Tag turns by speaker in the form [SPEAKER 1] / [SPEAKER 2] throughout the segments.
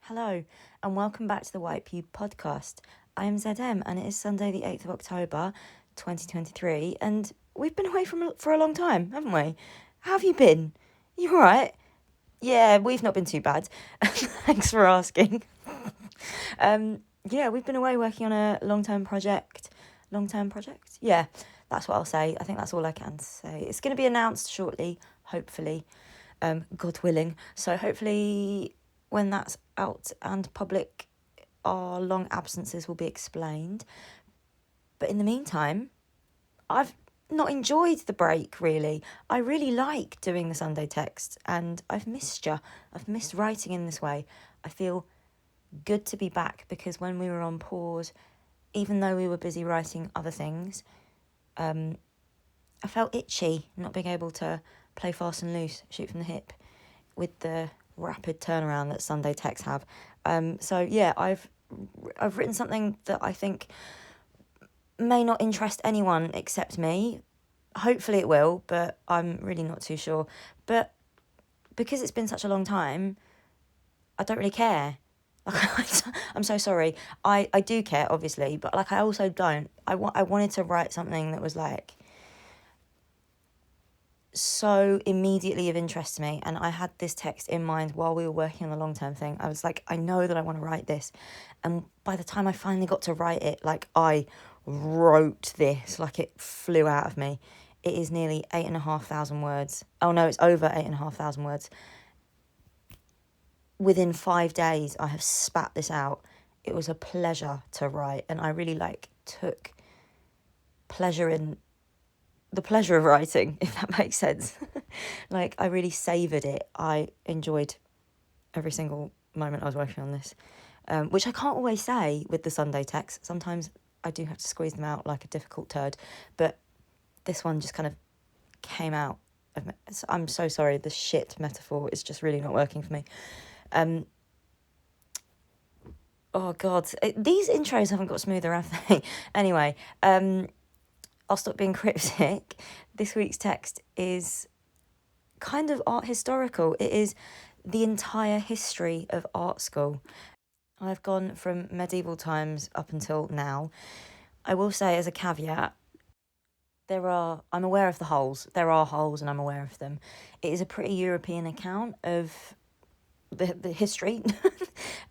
[SPEAKER 1] Hello, and welcome back to the White Pew podcast. I am ZM, and it is Sunday, the 8th of October, 2023, and we've been away for a long time, haven't we? How have you been? You all right? Yeah, we've not been too bad. Thanks for asking. Yeah, we've been away working on a long-term project. Long-term project? Yeah, that's what I'll say. I think that's all I can say. It's going to be announced shortly, hopefully, God willing. So hopefully when that's out and public, our long absences will be explained. But in the meantime, I've not enjoyed the break, really. I really like doing the Sunday text, and I've missed you. I've missed writing in this way. I feel good to be back because when we were on pause, even though we were busy writing other things, I felt itchy not being able to play fast and loose, shoot from the hip with the rapid turnaround that Sunday texts have. So yeah, I've written something that I think may not interest anyone except me. Hopefully it will, but I'm really not too sure. But because it's been such a long time, I don't really care. I'm so sorry. I do care, obviously, but I also don't. I wanted to write something that was so immediately of interest to me, and I had this text in mind while we were working on the long-term thing. I was like, I know that I want to write this, and by the time I finally got to write it, I wrote this, it flew out of me. It is nearly 8,500 words. Oh no, it's over 8,500 words. Within 5 days I have spat this out. It was a pleasure to write, and I really took pleasure in the pleasure of writing, if that makes sense. I really savoured it. I enjoyed every single moment I was working on this, which I can't always say with the Sunday texts. Sometimes I do have to squeeze them out like a difficult turd, but this one just kind of came out of me. I'm so sorry, the shit metaphor is just really not working for me. Oh God, these intros haven't got smoother, have they? Anyway, I'll stop being cryptic. This week's text is kind of art historical. It is the entire history of art school. I've gone from medieval times up until now. I will say as a caveat, I'm aware of the holes. There are holes and I'm aware of them. It is a pretty European account of the history.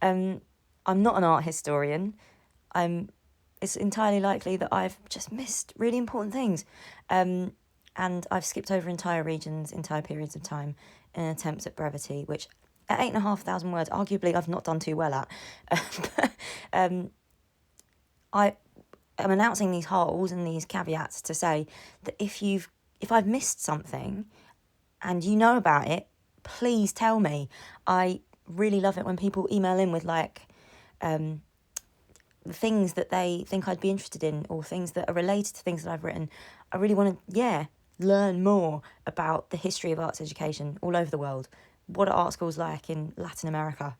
[SPEAKER 1] I'm not an art historian. It's entirely likely that I've just missed really important things. And I've skipped over entire regions, entire periods of time in an attempt at brevity, which at 8,500 words, arguably I've not done too well at. I am announcing these holes and these caveats to say that if I've missed something and you know about it, please tell me. I really love it when people email in with things that they think I'd be interested in or things that are related to things that I've written. I really want to, learn more about the history of arts education all over the world. What are art schools like in Latin America?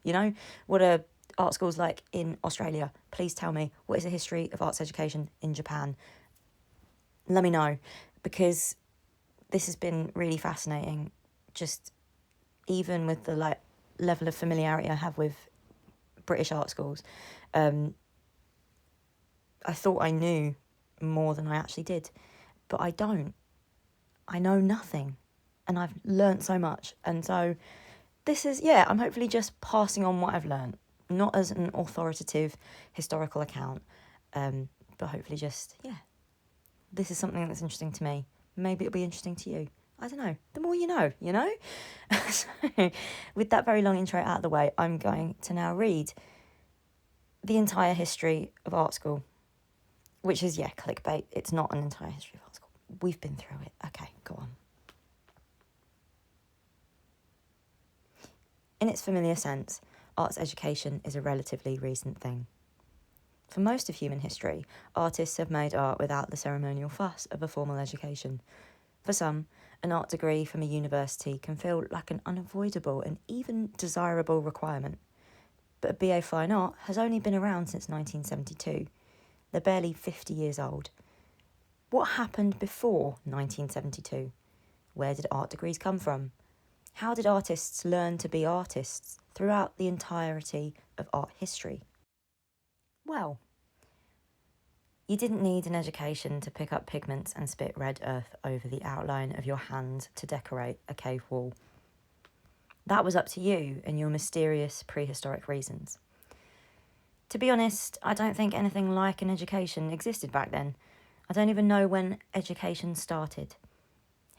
[SPEAKER 1] What are art schools like in Australia? Please tell me. What is the history of arts education in Japan? Let me know, because this has been really fascinating, just even with the level of familiarity I have with British art schools. I thought I knew more than I actually did, but I don't. I know nothing, and I've learnt so much. And so this is, I'm hopefully just passing on what I've learnt, not as an authoritative historical account, but hopefully just, this is something that's interesting to me. Maybe it'll be interesting to you. I don't know. The more you know, So, with that very long intro out of the way, I'm going to now read the entire history of art school, which is, clickbait. It's not an entire history of art school. We've been through it. Okay, go on. In its familiar sense, arts education is a relatively recent thing. For most of human history, artists have made art without the ceremonial fuss of a formal education. For some, an art degree from a university can feel like an unavoidable and even desirable requirement. But a BA Fine Art has only been around since 1972. They're barely 50 years old. What happened before 1972? Where did art degrees come from? How did artists learn to be artists throughout the entirety of art history. Well, you didn't need an education to pick up pigments and spit red earth over the outline of your hand to decorate a cave wall. That was up to you and your mysterious prehistoric reasons. To be honest, I don't think anything like an education existed back then. I don't even know when education started.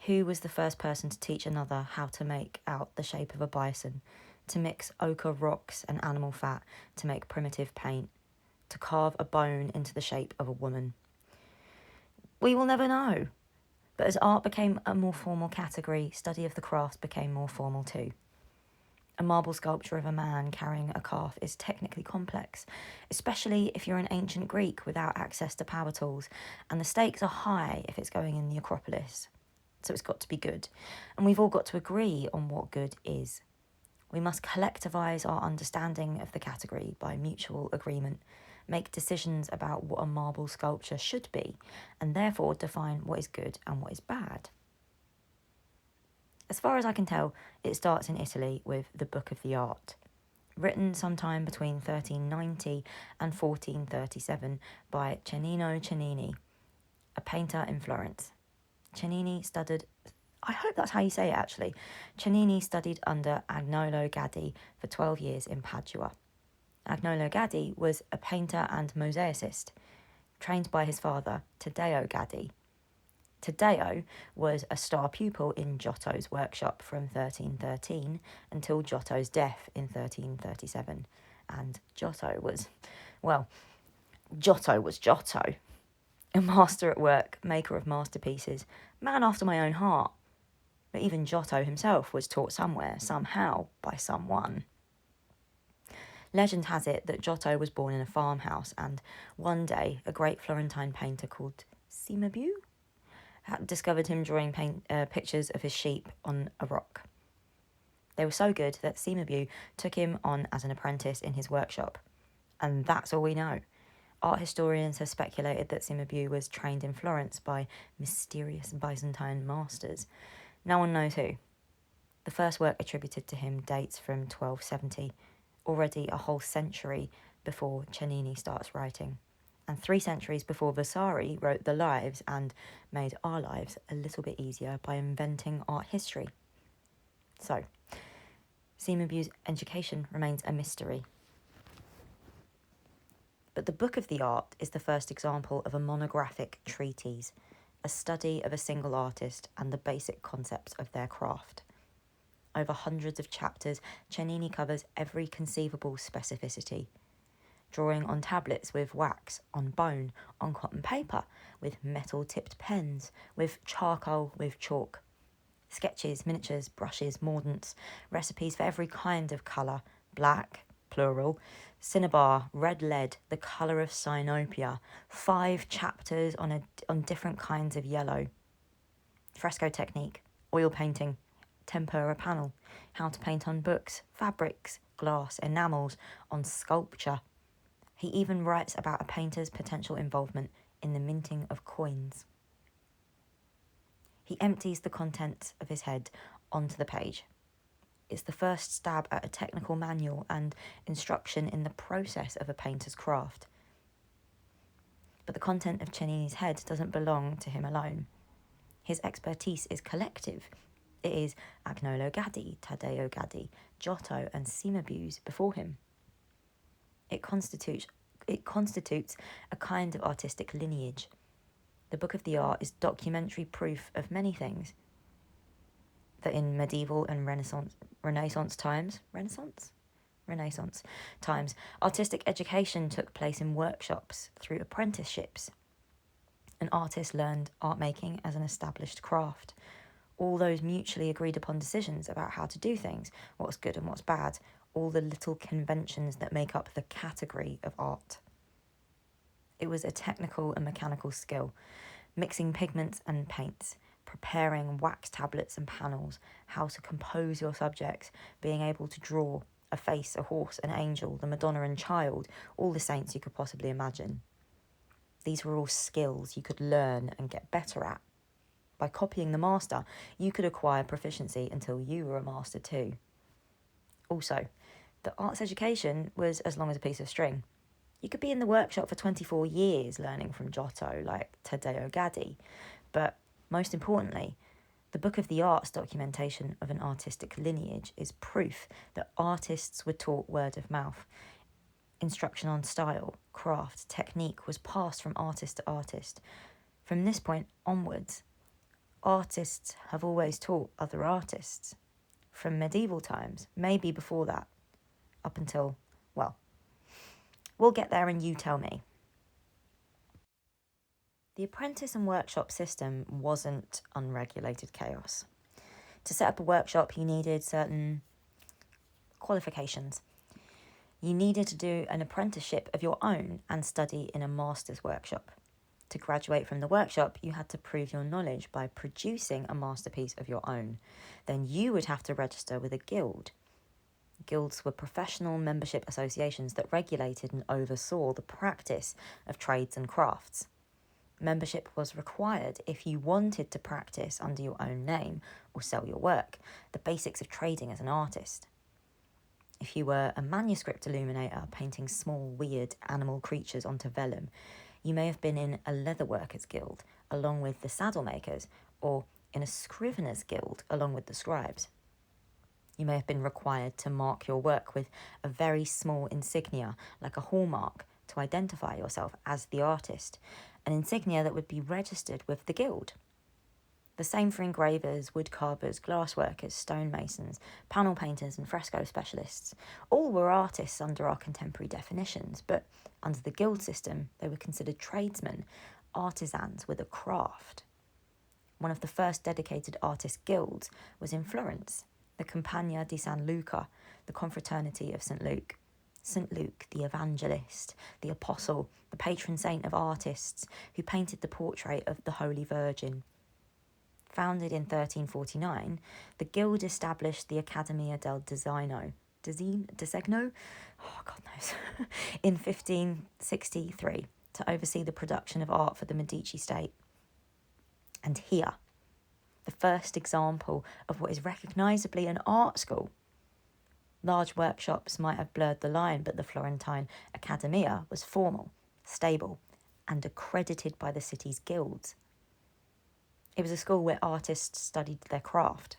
[SPEAKER 1] Who was the first person to teach another how to make out the shape of a bison, to mix ochre rocks and animal fat to make primitive paint, to carve a bone into the shape of a woman? We will never know. But as art became a more formal category, study of the craft became more formal too. A marble sculpture of a man carrying a calf is technically complex, especially if you're an ancient Greek without access to power tools, and the stakes are high if it's going in the Acropolis. So it's got to be good, and we've all got to agree on what good is. We must collectivise our understanding of the category by mutual agreement, make decisions about what a marble sculpture should be, and therefore define what is good and what is bad. As far as I can tell, it starts in Italy with the Book of the Art, written sometime between 1390 and 1437 by Cennino Cennini, a painter in Florence. Cennini studied, I hope that's how you say it actually, Cennini studied under Agnolo Gaddi for 12 years in Padua. Agnolo Gaddi was a painter and mosaicist, trained by his father, Taddeo Gaddi. Taddeo was a star pupil in Giotto's workshop from 1313 until Giotto's death in 1337. And Giotto was Giotto. A master at work, maker of masterpieces, man after my own heart. But even Giotto himself was taught somewhere, somehow, by someone. Legend has it that Giotto was born in a farmhouse, and one day a great Florentine painter called Cimabue had discovered him drawing pictures of his sheep on a rock. They were so good that Cimabue took him on as an apprentice in his workshop. And that's all we know. Art historians have speculated that Cimabue was trained in Florence by mysterious Byzantine masters. No one knows who. The first work attributed to him dates from 1270, already a whole century before Cennini starts writing, and 3 centuries before Vasari wrote the Lives and made our lives a little bit easier by inventing art history. So, Cimabue's education remains a mystery. But the Book of the Art is the first example of a monographic treatise, a study of a single artist and the basic concepts of their craft. Over hundreds of chapters, Cennini covers every conceivable specificity, drawing on tablets with wax, on bone, on cotton paper, with metal-tipped pens, with charcoal, with chalk. Sketches, miniatures, brushes, mordants, recipes for every kind of colour, black, plural, cinnabar, red lead, the colour of cyanopia, 5 chapters on different kinds of yellow, fresco technique, oil painting, tempera panel, how to paint on books, fabrics, glass, enamels, on sculpture. He even writes about a painter's potential involvement in the minting of coins. He empties the contents of his head onto the page. It's the first stab at a technical manual and instruction in the process of a painter's craft. But the content of Cennini's head doesn't belong to him alone. His expertise is collective. It is Agnolo Gaddi, Taddeo Gaddi, Giotto and Cimabue's before him. It constitutes a kind of artistic lineage. The Book of the Art is documentary proof of many things. That in medieval and Renaissance times, artistic education took place in workshops through apprenticeships. An artist learned art making as an established craft. All those mutually agreed upon decisions about how to do things, what's good and what's bad, all the little conventions that make up the category of art. It was a technical and mechanical skill, mixing pigments and paints, preparing wax tablets and panels, how to compose your subjects, being able to draw a face, a horse, an angel, the Madonna and Child, all the saints you could possibly imagine. These were all skills you could learn and get better at. By copying the master, you could acquire proficiency until you were a master too. Also, that arts education was as long as a piece of string. You could be in the workshop for 24 years learning from Giotto, like Taddeo Gaddi, but most importantly, the Book of the Arts documentation of an artistic lineage is proof that artists were taught word of mouth. Instruction on style, craft, technique was passed from artist to artist. From this point onwards, artists have always taught other artists. From medieval times, maybe before that, up until, well, we'll get there and you tell me. The apprentice and workshop system wasn't unregulated chaos. To set up a workshop, you needed certain qualifications. You needed to do an apprenticeship of your own and study in a master's workshop. To graduate from the workshop, you had to prove your knowledge by producing a masterpiece of your own. Then you would have to register with a guild. Guilds were professional membership associations that regulated and oversaw the practice of trades and crafts. Membership was required if you wanted to practice under your own name or sell your work, the basics of trading as an artist. If you were a manuscript illuminator painting small, weird animal creatures onto vellum, you may have been in a leatherworkers guild along with the saddle makers, or in a scriveners guild along with the scribes. You may have been required to mark your work with a very small insignia, like a hallmark, to identify yourself as the artist, an insignia that would be registered with the guild. The same for engravers, woodcarvers, glassworkers, stonemasons, panel painters and fresco specialists. All were artists under our contemporary definitions, but under the guild system they were considered tradesmen, artisans with a craft. One of the first dedicated artist guilds was in Florence, the Compagnia di San Luca, the Confraternity of St. Luke. St. Luke, the evangelist, the apostle, the patron saint of artists, who painted the portrait of the Holy Virgin. Founded in 1349, the guild established the Accademia del Disegno, oh, God knows, in 1563 to oversee the production of art for the Medici state. And here, the first example of what is recognisably an art school. Large workshops might have blurred the line, but the Florentine Accademia was formal, stable, and accredited by the city's guilds. It was a school where artists studied their craft.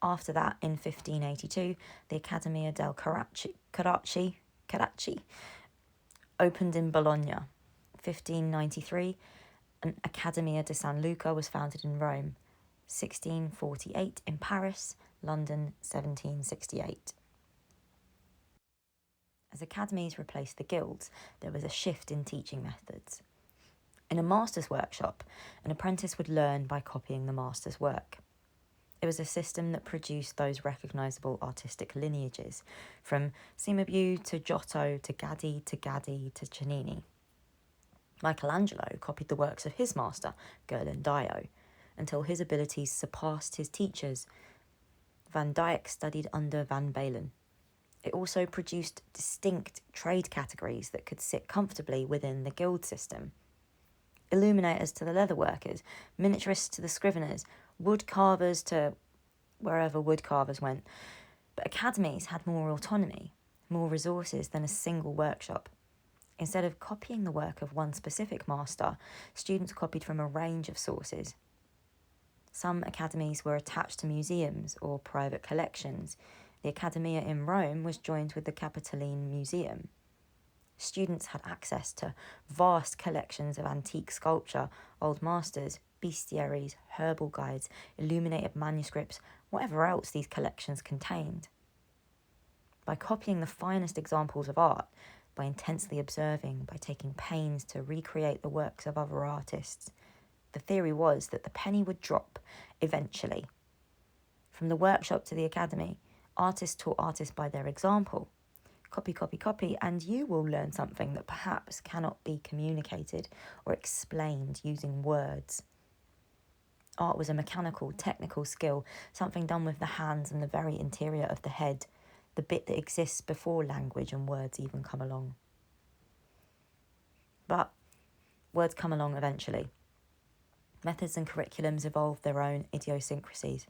[SPEAKER 1] After that, in 1582, the Accademia del Carracci opened in Bologna. 1593, an Accademia di San Luca was founded in Rome. 1648 in Paris, London 1768. As academies replaced the guilds, there was a shift in teaching methods. In a master's workshop, an apprentice would learn by copying the master's work. It was a system that produced those recognisable artistic lineages, from Cimabue to Giotto to Gaddi to Cennini. Michelangelo copied the works of his master, Ghirlandaio, until his abilities surpassed his teachers. Van Dyck studied under Van Balen. It also produced distinct trade categories that could sit comfortably within the guild system. Illuminators to the leatherworkers, miniaturists to the scriveners, wood carvers to wherever wood carvers went. But academies had more autonomy, more resources than a single workshop. Instead of copying the work of one specific master, students copied from a range of sources. Some academies were attached to museums or private collections. The Accademia in Rome was joined with the Capitoline Museum. Students had access to vast collections of antique sculpture, old masters, bestiaries, herbal guides, illuminated manuscripts, whatever else these collections contained. By copying the finest examples of art, by intensely observing, by taking pains to recreate the works of other artists, the theory was that the penny would drop eventually. From the workshop to the academy, artists taught artists by their example. Copy, copy, copy, and you will learn something that perhaps cannot be communicated or explained using words. Art was a mechanical, technical skill, something done with the hands and the very interior of the head, the bit that exists before language and words even come along. But words come along eventually. Methods and curriculums evolve their own idiosyncrasies.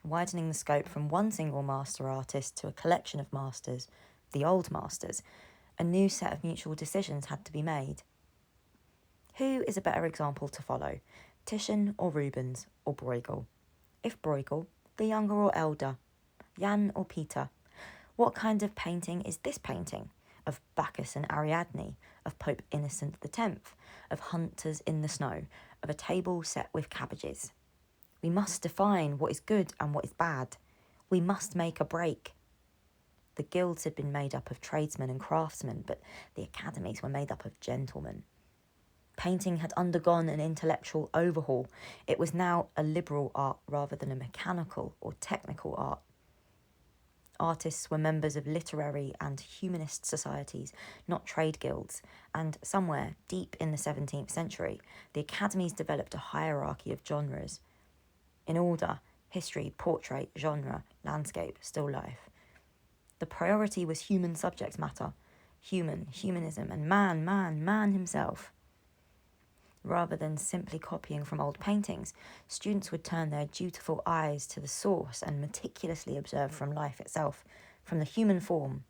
[SPEAKER 1] widening the scope from one single master artist to a collection of masters, the old masters. A new set of mutual decisions had to be made. Who is a better example to follow, Titian or Rubens or Bruegel? If Bruegel, the younger or elder? Jan or Peter? What kind of painting is this painting? Of Bacchus and Ariadne, of Pope Innocent X, of hunters in the snow, of a table set with cabbages. We must define what is good and what is bad. We must make a break. The guilds had been made up of tradesmen and craftsmen, but the academies were made up of gentlemen. Painting had undergone an intellectual overhaul. It was now a liberal art rather than a mechanical or technical art. Artists were members of literary and humanist societies, not trade guilds, and somewhere deep in the 17th century, the academies developed a hierarchy of genres. In order: history, portrait, genre, landscape, still life. The priority was human subject matter, humanism, and man himself. Rather than simply copying from old paintings, students would turn their dutiful eyes to the source and meticulously observe from life itself, from the human form.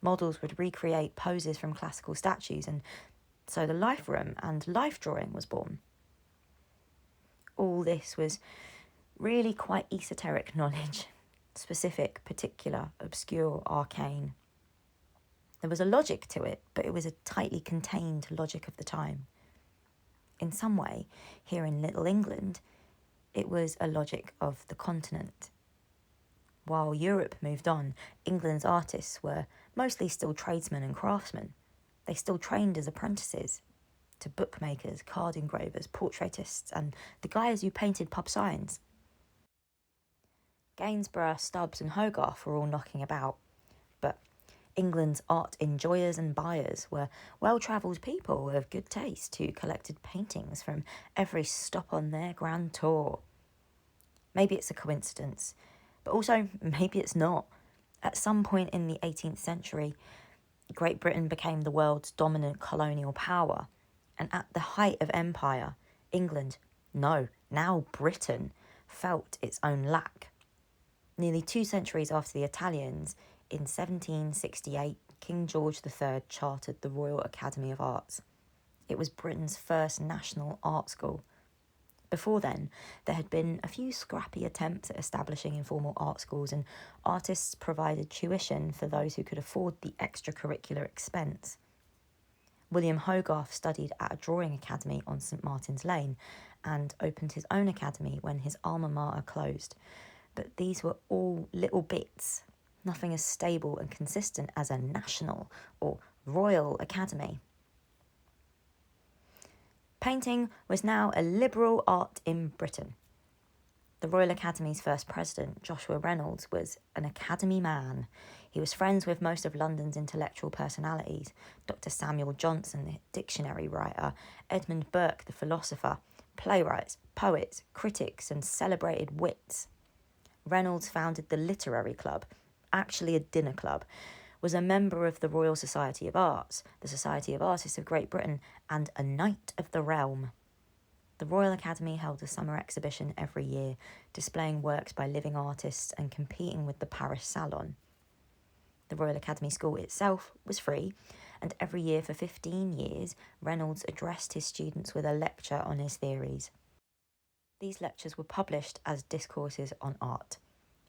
[SPEAKER 1] Models would recreate poses from classical statues, and so the life room and life drawing was born. All this was really quite esoteric knowledge, specific, particular, obscure, arcane. There was a logic to it, but it was a tightly contained logic of the time. In some way, here in Little England, it was a logic of the continent. While Europe moved on, England's artists were mostly still tradesmen and craftsmen. They still trained as apprentices to bookmakers, card engravers, portraitists, and the guys who painted pub signs. Gainsborough, Stubbs and Hogarth were all knocking about, but England's art enjoyers and buyers were well-travelled people of good taste who collected paintings from every stop on their grand tour. Maybe it's a coincidence, but also maybe it's not. At some point in the 18th century, Great Britain became the world's dominant colonial power, and at the height of empire, England, now Britain, felt its own lack. Nearly 2 centuries after the Italians, in 1768, King George III chartered the Royal Academy of Arts. It was Britain's first national art school. Before then, there had been a few scrappy attempts at establishing informal art schools, and artists provided tuition for those who could afford the extracurricular expense. William Hogarth studied at a drawing academy on St Martin's Lane and opened his own academy when his alma mater closed. But these were all little bits, nothing as stable and consistent as a national or royal academy. Painting was now a liberal art in Britain. The Royal Academy's first president, Joshua Reynolds, was an academy man. He was friends with most of London's intellectual personalities: Dr. Samuel Johnson, the dictionary writer, Edmund Burke, the philosopher, playwrights, poets, critics, and celebrated wits. Reynolds founded the Literary Club, actually a dinner club, was a member of the Royal Society of Arts, the Society of Artists of Great Britain, and a Knight of the Realm. The Royal Academy held a summer exhibition every year, displaying works by living artists and competing with the Paris Salon. The Royal Academy School itself was free, and every year for 15 years, Reynolds addressed his students with a lecture on his theories. These lectures were published as discourses on art,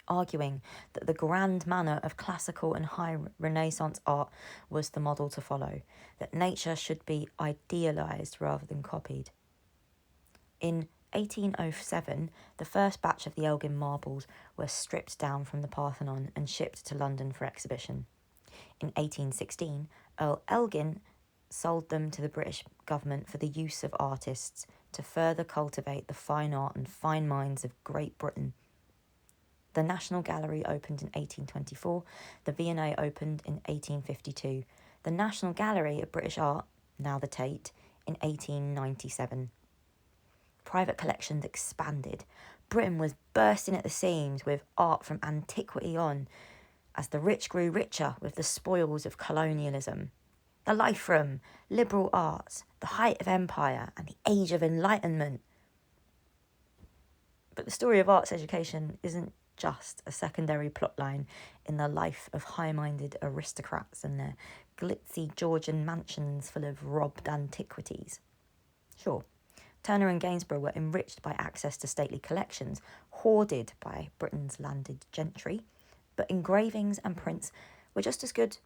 [SPEAKER 1] arguing that the grand manner of classical and high Renaissance art was the model to follow, that nature should be idealised rather than copied. In 1807, the first batch of the Elgin marbles were stripped down from the Parthenon and shipped to London for exhibition. In 1816, Earl Elgin sold them to the British government for the use of artists to further cultivate the fine art and fine minds of Great Britain. The National Gallery opened in 1824, the V&A opened in 1852, the National Gallery of British Art, now the Tate, in 1897. Private collections expanded. Britain was bursting at the seams with art from antiquity on, as the rich grew richer with the spoils of colonialism. The life room, liberal arts, the height of empire, and the age of enlightenment. But the story of arts education isn't just a secondary plotline in the life of high-minded aristocrats and their glitzy Georgian mansions full of robbed antiquities. Sure, Turner and Gainsborough were enriched by access to stately collections, hoarded by Britain's landed gentry, but engravings and prints were just as good,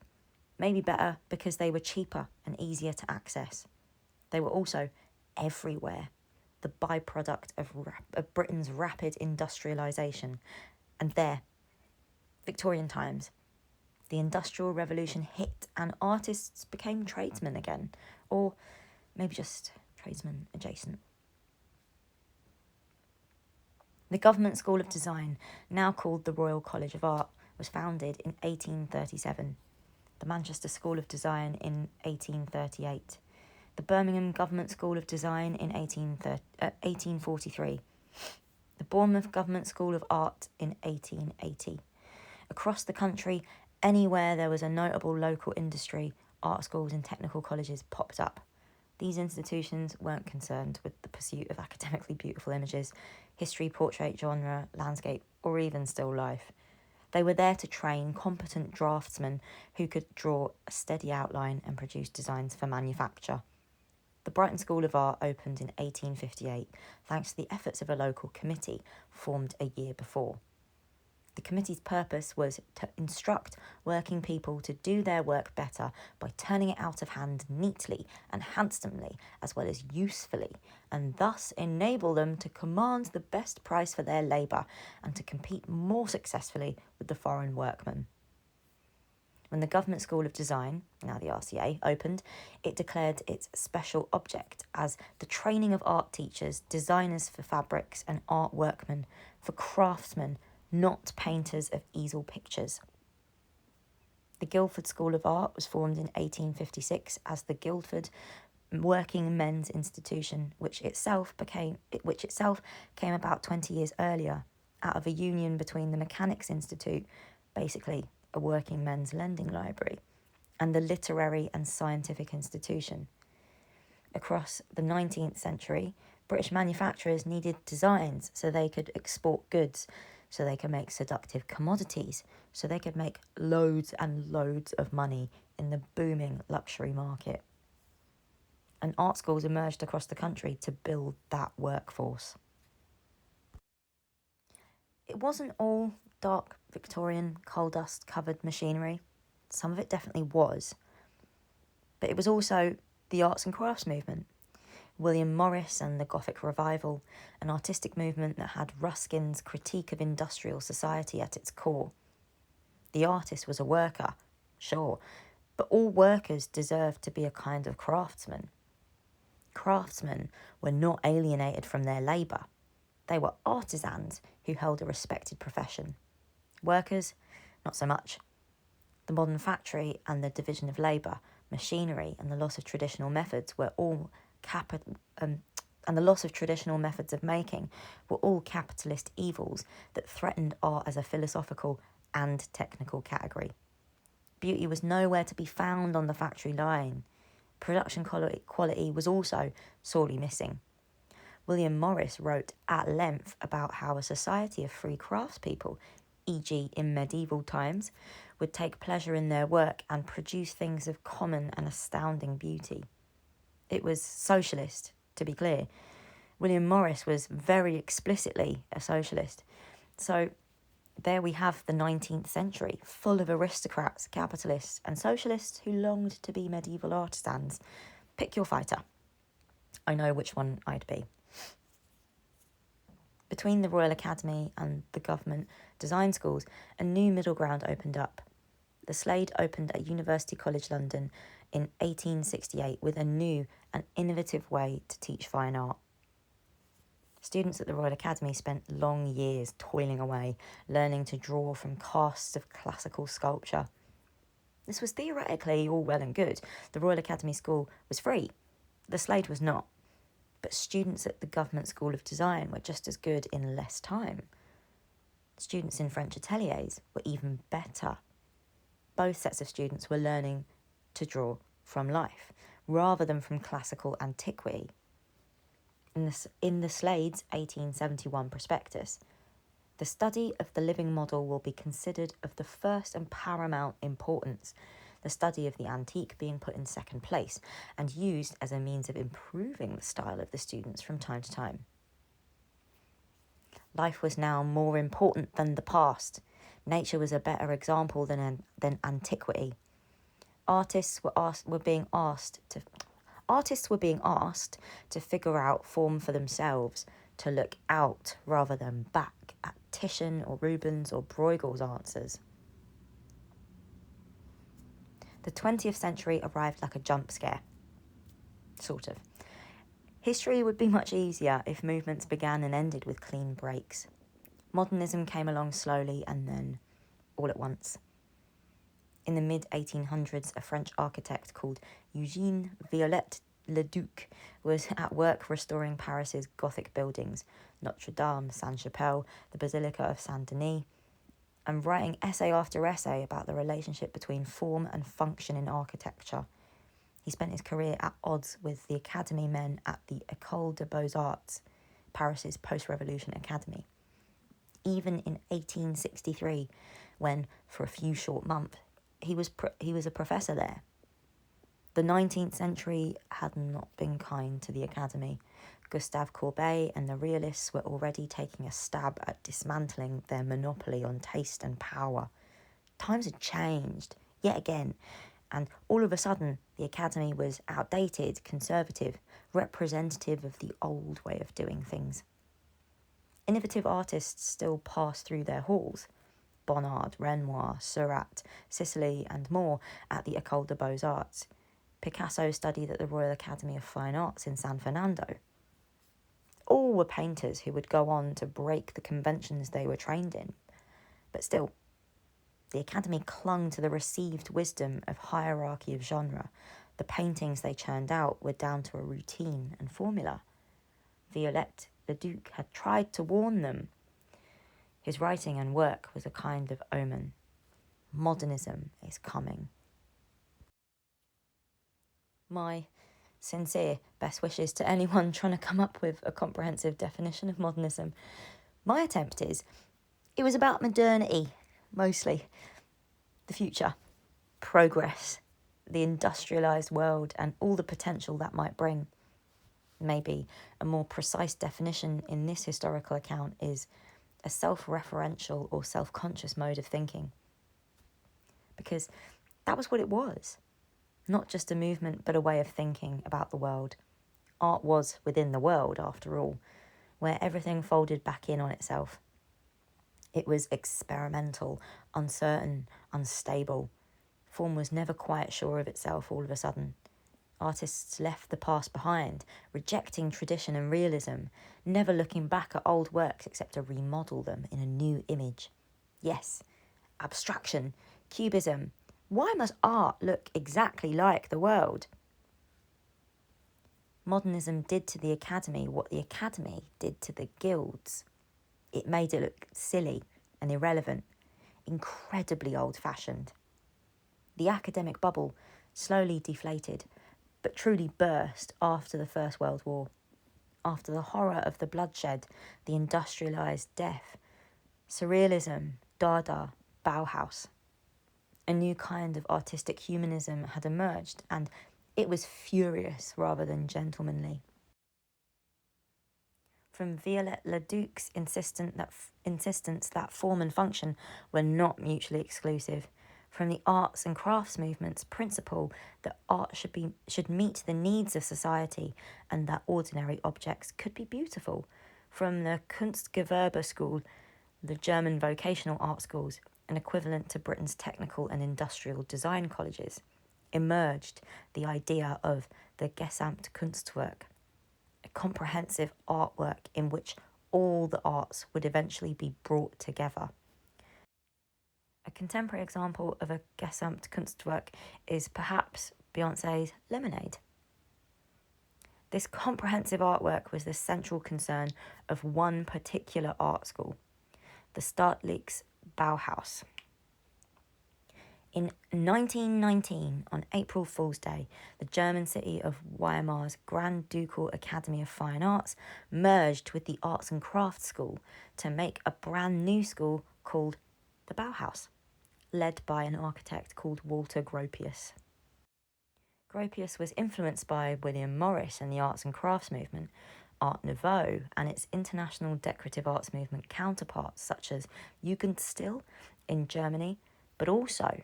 [SPEAKER 1] maybe better, because they were cheaper and easier to access. They were also everywhere, the byproduct of Britain's rapid industrialisation. And there, Victorian times, the Industrial Revolution hit and artists became tradesmen again, or maybe just tradesmen adjacent. The Government School of Design, now called the Royal College of Art, was founded in 1837, the Manchester School of Design in 1838, the Birmingham Government School of Design in 1843, the Bournemouth Government School of Art in 1880. Across the country, anywhere there was a notable local industry, art schools and technical colleges popped up. These institutions weren't concerned with the pursuit of academically beautiful images, history, portrait, genre, landscape, or even still life. They were there to train competent draftsmen who could draw a steady outline and produce designs for manufacture. The Brighton School of Art opened in 1858 thanks to the efforts of a local committee formed a year before. The committee's purpose was to instruct working people to do their work better by turning it out of hand neatly and handsomely as well as usefully, and thus enable them to command the best price for their labour and to compete more successfully with the foreign workmen. When the Government School of Design, now the RCA, opened, it declared its special object as the training of art teachers, designers for fabrics and art workmen, for craftsmen, not painters of easel pictures. The Guildford School of Art was formed in 1856 as the Guildford Working Men's Institution, which itself came about 20 years earlier out of a union between the Mechanics Institute, basically a working men's lending library, and the Literary and Scientific Institution. Across the 19th century, British manufacturers needed designs so they could export goods, so they could make seductive commodities, so they could make loads and loads of money in the booming luxury market. And art schools emerged across the country to build that workforce. It wasn't all dark Victorian coal dust covered machinery. Some of it definitely was. But it was also the arts and crafts movement. William Morris and the Gothic Revival, an artistic movement that had Ruskin's critique of industrial society at its core. The artist was a worker, sure, but all workers deserved to be a kind of craftsman. Craftsmen were not alienated from their labour. They were artisans who held a respected profession. Workers, not so much. The modern factory and the division of labour, machinery and the loss of traditional methods were all and the loss of traditional methods of making were all capitalist evils that threatened art as a philosophical and technical category. Beauty was nowhere to be found on the factory line. Production quality was also sorely missing. William Morris wrote at length about how a society of free craftspeople, e.g. in medieval times, would take pleasure in their work and produce things of common and astounding beauty. It was socialist, to be clear. William Morris was very explicitly a socialist. So there we have the 19th century, full of aristocrats, capitalists and socialists who longed to be medieval artisans. Pick your fighter. I know which one I'd be. Between the Royal Academy and the government design schools, a new middle ground opened up. The Slade opened at University College London in 1868 with a new and innovative way to teach fine art. Students at the Royal Academy spent long years toiling away, learning to draw from casts of classical sculpture. This was theoretically all well and good. The Royal Academy School was free. The Slade was not. But students at the Government School of Design were just as good in less time. Students in French ateliers were even better. Both sets of students were learning to draw from life, rather than from classical antiquity. in the Slade's 1871 prospectus. The study of the living model will be considered of the first and paramount importance, the study of the antique being put in second place and used as a means of improving the style of the students from time to time. Life was now more important than the past. Nature was a better example than antiquity. Artists were being asked to figure out form for themselves, to look out rather than back at Titian or Rubens or Bruegel's answers. The 20th century arrived like a jump scare. Sort of. History would be much easier if movements began and ended with clean breaks. Modernism came along slowly and then all at once. In the mid-1800s, a French architect called Eugène Viollet-le-Duc was at work restoring Paris's Gothic buildings, Notre Dame, Sainte-Chapelle, the Basilica of Saint-Denis, and writing essay after essay about the relationship between form and function in architecture. He spent his career at odds with the Academy men at the École des Beaux-Arts, Paris's post-revolution academy. Even in 1863, when, for a few short months, he was a professor there. The 19th century had not been kind to the Academy. Gustave Courbet and the realists were already taking a stab at dismantling their monopoly on taste and power. Times had changed, yet again, and all of a sudden the Academy was outdated, conservative, representative of the old way of doing things. Innovative artists still passed through their halls. Bonnard, Renoir, Seurat, Sisley and more at the École des Beaux-Arts. Picasso studied at the Royal Academy of Fine Arts in San Fernando. All were painters who would go on to break the conventions they were trained in. But still, the Academy clung to the received wisdom of hierarchy of genre. The paintings they churned out were down to a routine and formula. Viollet-le-Duc had tried to warn them. His writing and work was a kind of omen. Modernism is coming. My sincere best wishes to anyone trying to come up with a comprehensive definition of modernism. My attempt is, it was about modernity, mostly. The future, progress, the industrialised world and all the potential that might bring. Maybe a more precise definition in this historical account is a self-referential or self-conscious mode of thinking. Because that was what it was. Not just a movement, but a way of thinking about the world. Art was within the world, after all, where everything folded back in on itself. It was experimental, uncertain, unstable. Form was never quite sure of itself all of a sudden. Artists left the past behind, rejecting tradition and realism, never looking back at old works except to remodel them in a new image. Yes, abstraction, cubism. Why must art look exactly like the world? Modernism did to the Academy what the Academy did to the guilds. It made it look silly and irrelevant, incredibly old-fashioned. The academic bubble slowly deflated, but truly burst after the First World War. After the horror of the bloodshed, the industrialised death, surrealism, Dada, Bauhaus. A new kind of artistic humanism had emerged, and it was furious rather than gentlemanly. From Viollet-le-Duc's insistence that form and function were not mutually exclusive, from the arts and crafts movement's principle that art should meet the needs of society and that ordinary objects could be beautiful, from the Kunstgewerbe school, the German vocational art schools, an equivalent to Britain's technical and industrial design colleges, emerged the idea of the Gesamtkunstwerk, a comprehensive artwork in which all the arts would eventually be brought together. A contemporary example of a Gesamtkunstwerk is perhaps Beyoncé's Lemonade. This comprehensive artwork was the central concern of one particular art school, the Staatliches Bauhaus. In 1919, on April Fool's Day, the German city of Weimar's Grand Ducal Academy of Fine Arts merged with the Arts and Crafts School to make a brand new school called the Bauhaus, led by an architect called Walter Gropius. Gropius was influenced by William Morris and the arts and crafts movement, Art Nouveau, and its international decorative arts movement counterparts such as Jugendstil in Germany, but also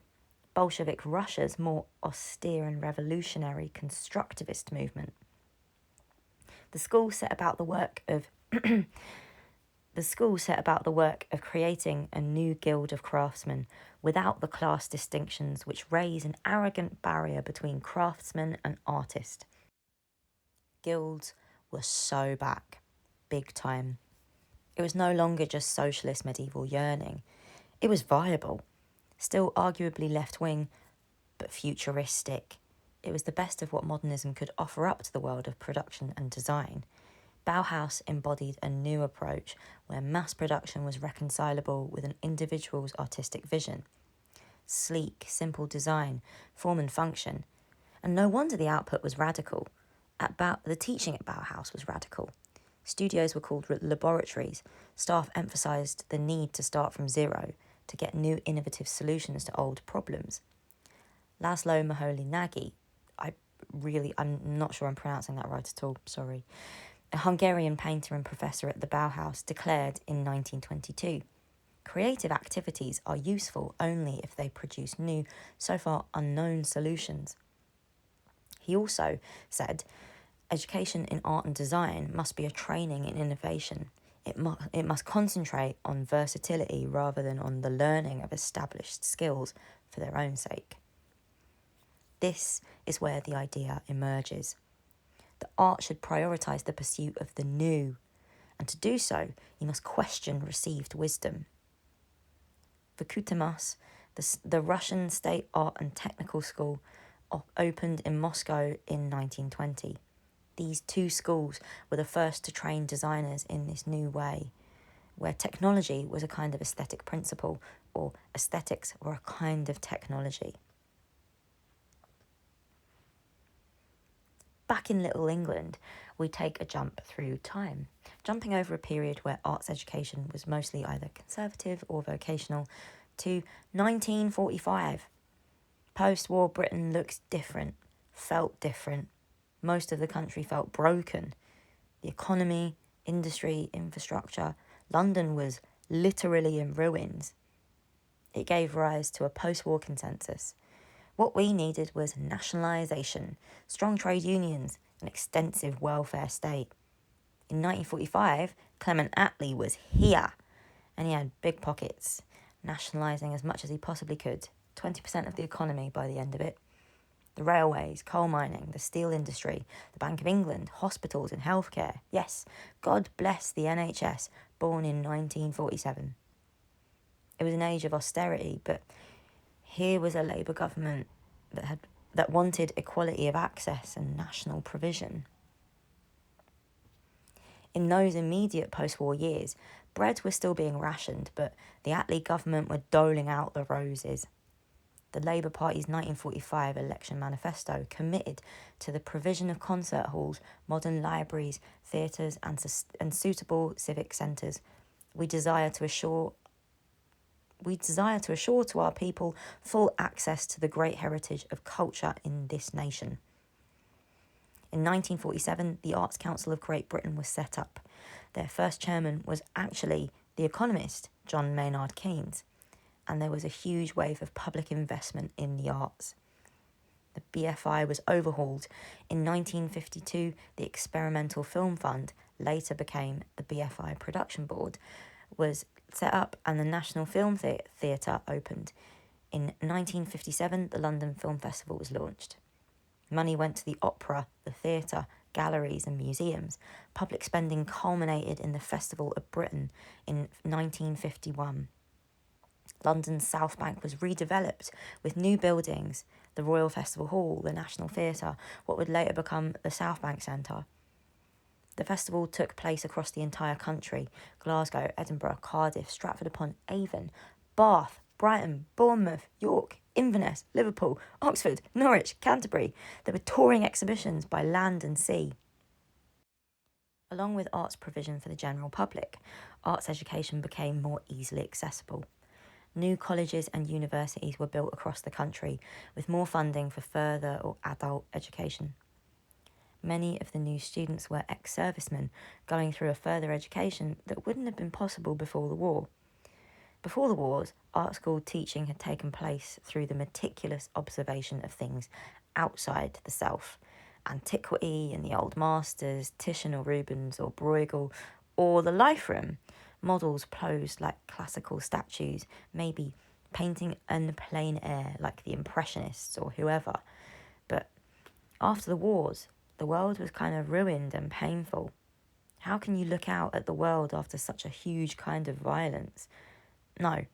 [SPEAKER 1] Bolshevik Russia's more austere and revolutionary constructivist movement. The school set about the work of creating a new guild of craftsmen without the class distinctions which raise an arrogant barrier between craftsman and artist. Guilds were so back, big time. It was no longer just socialist medieval yearning. It was viable, still arguably left-wing, but futuristic. It was the best of what modernism could offer up to the world of production and design. Bauhaus embodied a new approach where mass production was reconcilable with an individual's artistic vision. Sleek, simple design, form and function. And no wonder the output was radical. The teaching at Bauhaus was radical. Studios were called laboratories. Staff emphasised the need to start from zero to get new innovative solutions to old problems. Laszlo Moholy-Nagy, I'm not sure I'm pronouncing that right at all, sorry, a Hungarian painter and professor at the Bauhaus, declared in 1922, creative activities are useful only if they produce new, so far unknown solutions. He also said, education in art and design must be a training in innovation. It must concentrate on versatility rather than on the learning of established skills for their own sake. This is where the idea emerges. The art should prioritise the pursuit of the new, and to do so, you must question received wisdom. For Kutamas, the Russian State Art and Technical School opened in Moscow in 1920. These two schools were the first to train designers in this new way, where technology was a kind of aesthetic principle, or aesthetics were a kind of technology. Back in Little England, we take a jump through time, jumping over a period where arts education was mostly either conservative or vocational, to 1945. Post-war Britain looked different, felt different. Most of the country felt broken. The economy, industry, infrastructure. London was literally in ruins. It gave rise to a post-war consensus. What we needed was nationalisation, strong trade unions, an extensive welfare state. In 1945, Clement Attlee was here, and he had big pockets, nationalising as much as he possibly could, 20% of the economy by the end of it. The railways, coal mining, the steel industry, the Bank of England, hospitals and healthcare. Yes, God bless the NHS, born in 1947. It was an age of austerity, but here was a Labour government that wanted equality of access and national provision. In those immediate post-war years, bread was still being rationed, but the Attlee government were doling out the roses. The Labour Party's 1945 election manifesto committed to the provision of concert halls, modern libraries, theatres and suitable civic centres. We desire to assure to our people full access to the great heritage of culture in this nation. In 1947, the Arts Council of Great Britain was set up. Their first chairman was actually the economist, John Maynard Keynes, and there was a huge wave of public investment in the arts. The BFI was overhauled. In 1952, the Experimental Film Fund, later became the BFI Production Board, was set up and the National Film Theatre opened. In 1957, the London Film Festival was launched. Money went to the opera, the theatre, galleries and museums. Public spending culminated in the Festival of Britain in 1951. London's South Bank was redeveloped with new buildings, the Royal Festival Hall, the National Theatre, what would later become the South Bank Centre. The festival took place across the entire country: Glasgow, Edinburgh, Cardiff, Stratford-upon-Avon, Bath, Brighton, Bournemouth, York, Inverness, Liverpool, Oxford, Norwich, Canterbury. There were touring exhibitions by land and sea. Along with arts provision for the general public, arts education became more easily accessible. New colleges and universities were built across the country, with more funding for further or adult education. Many of the new students were ex-servicemen going through a further education that wouldn't have been possible before the war. Before the wars, art school teaching had taken place through the meticulous observation of things outside the self. Antiquity and the old masters, Titian or Rubens or Bruegel, or the life room, models posed like classical statues, maybe painting in plein air like the Impressionists or whoever. But after the wars, the world was kind of ruined and painful. How can you look out at the world after such a huge kind of violence? No,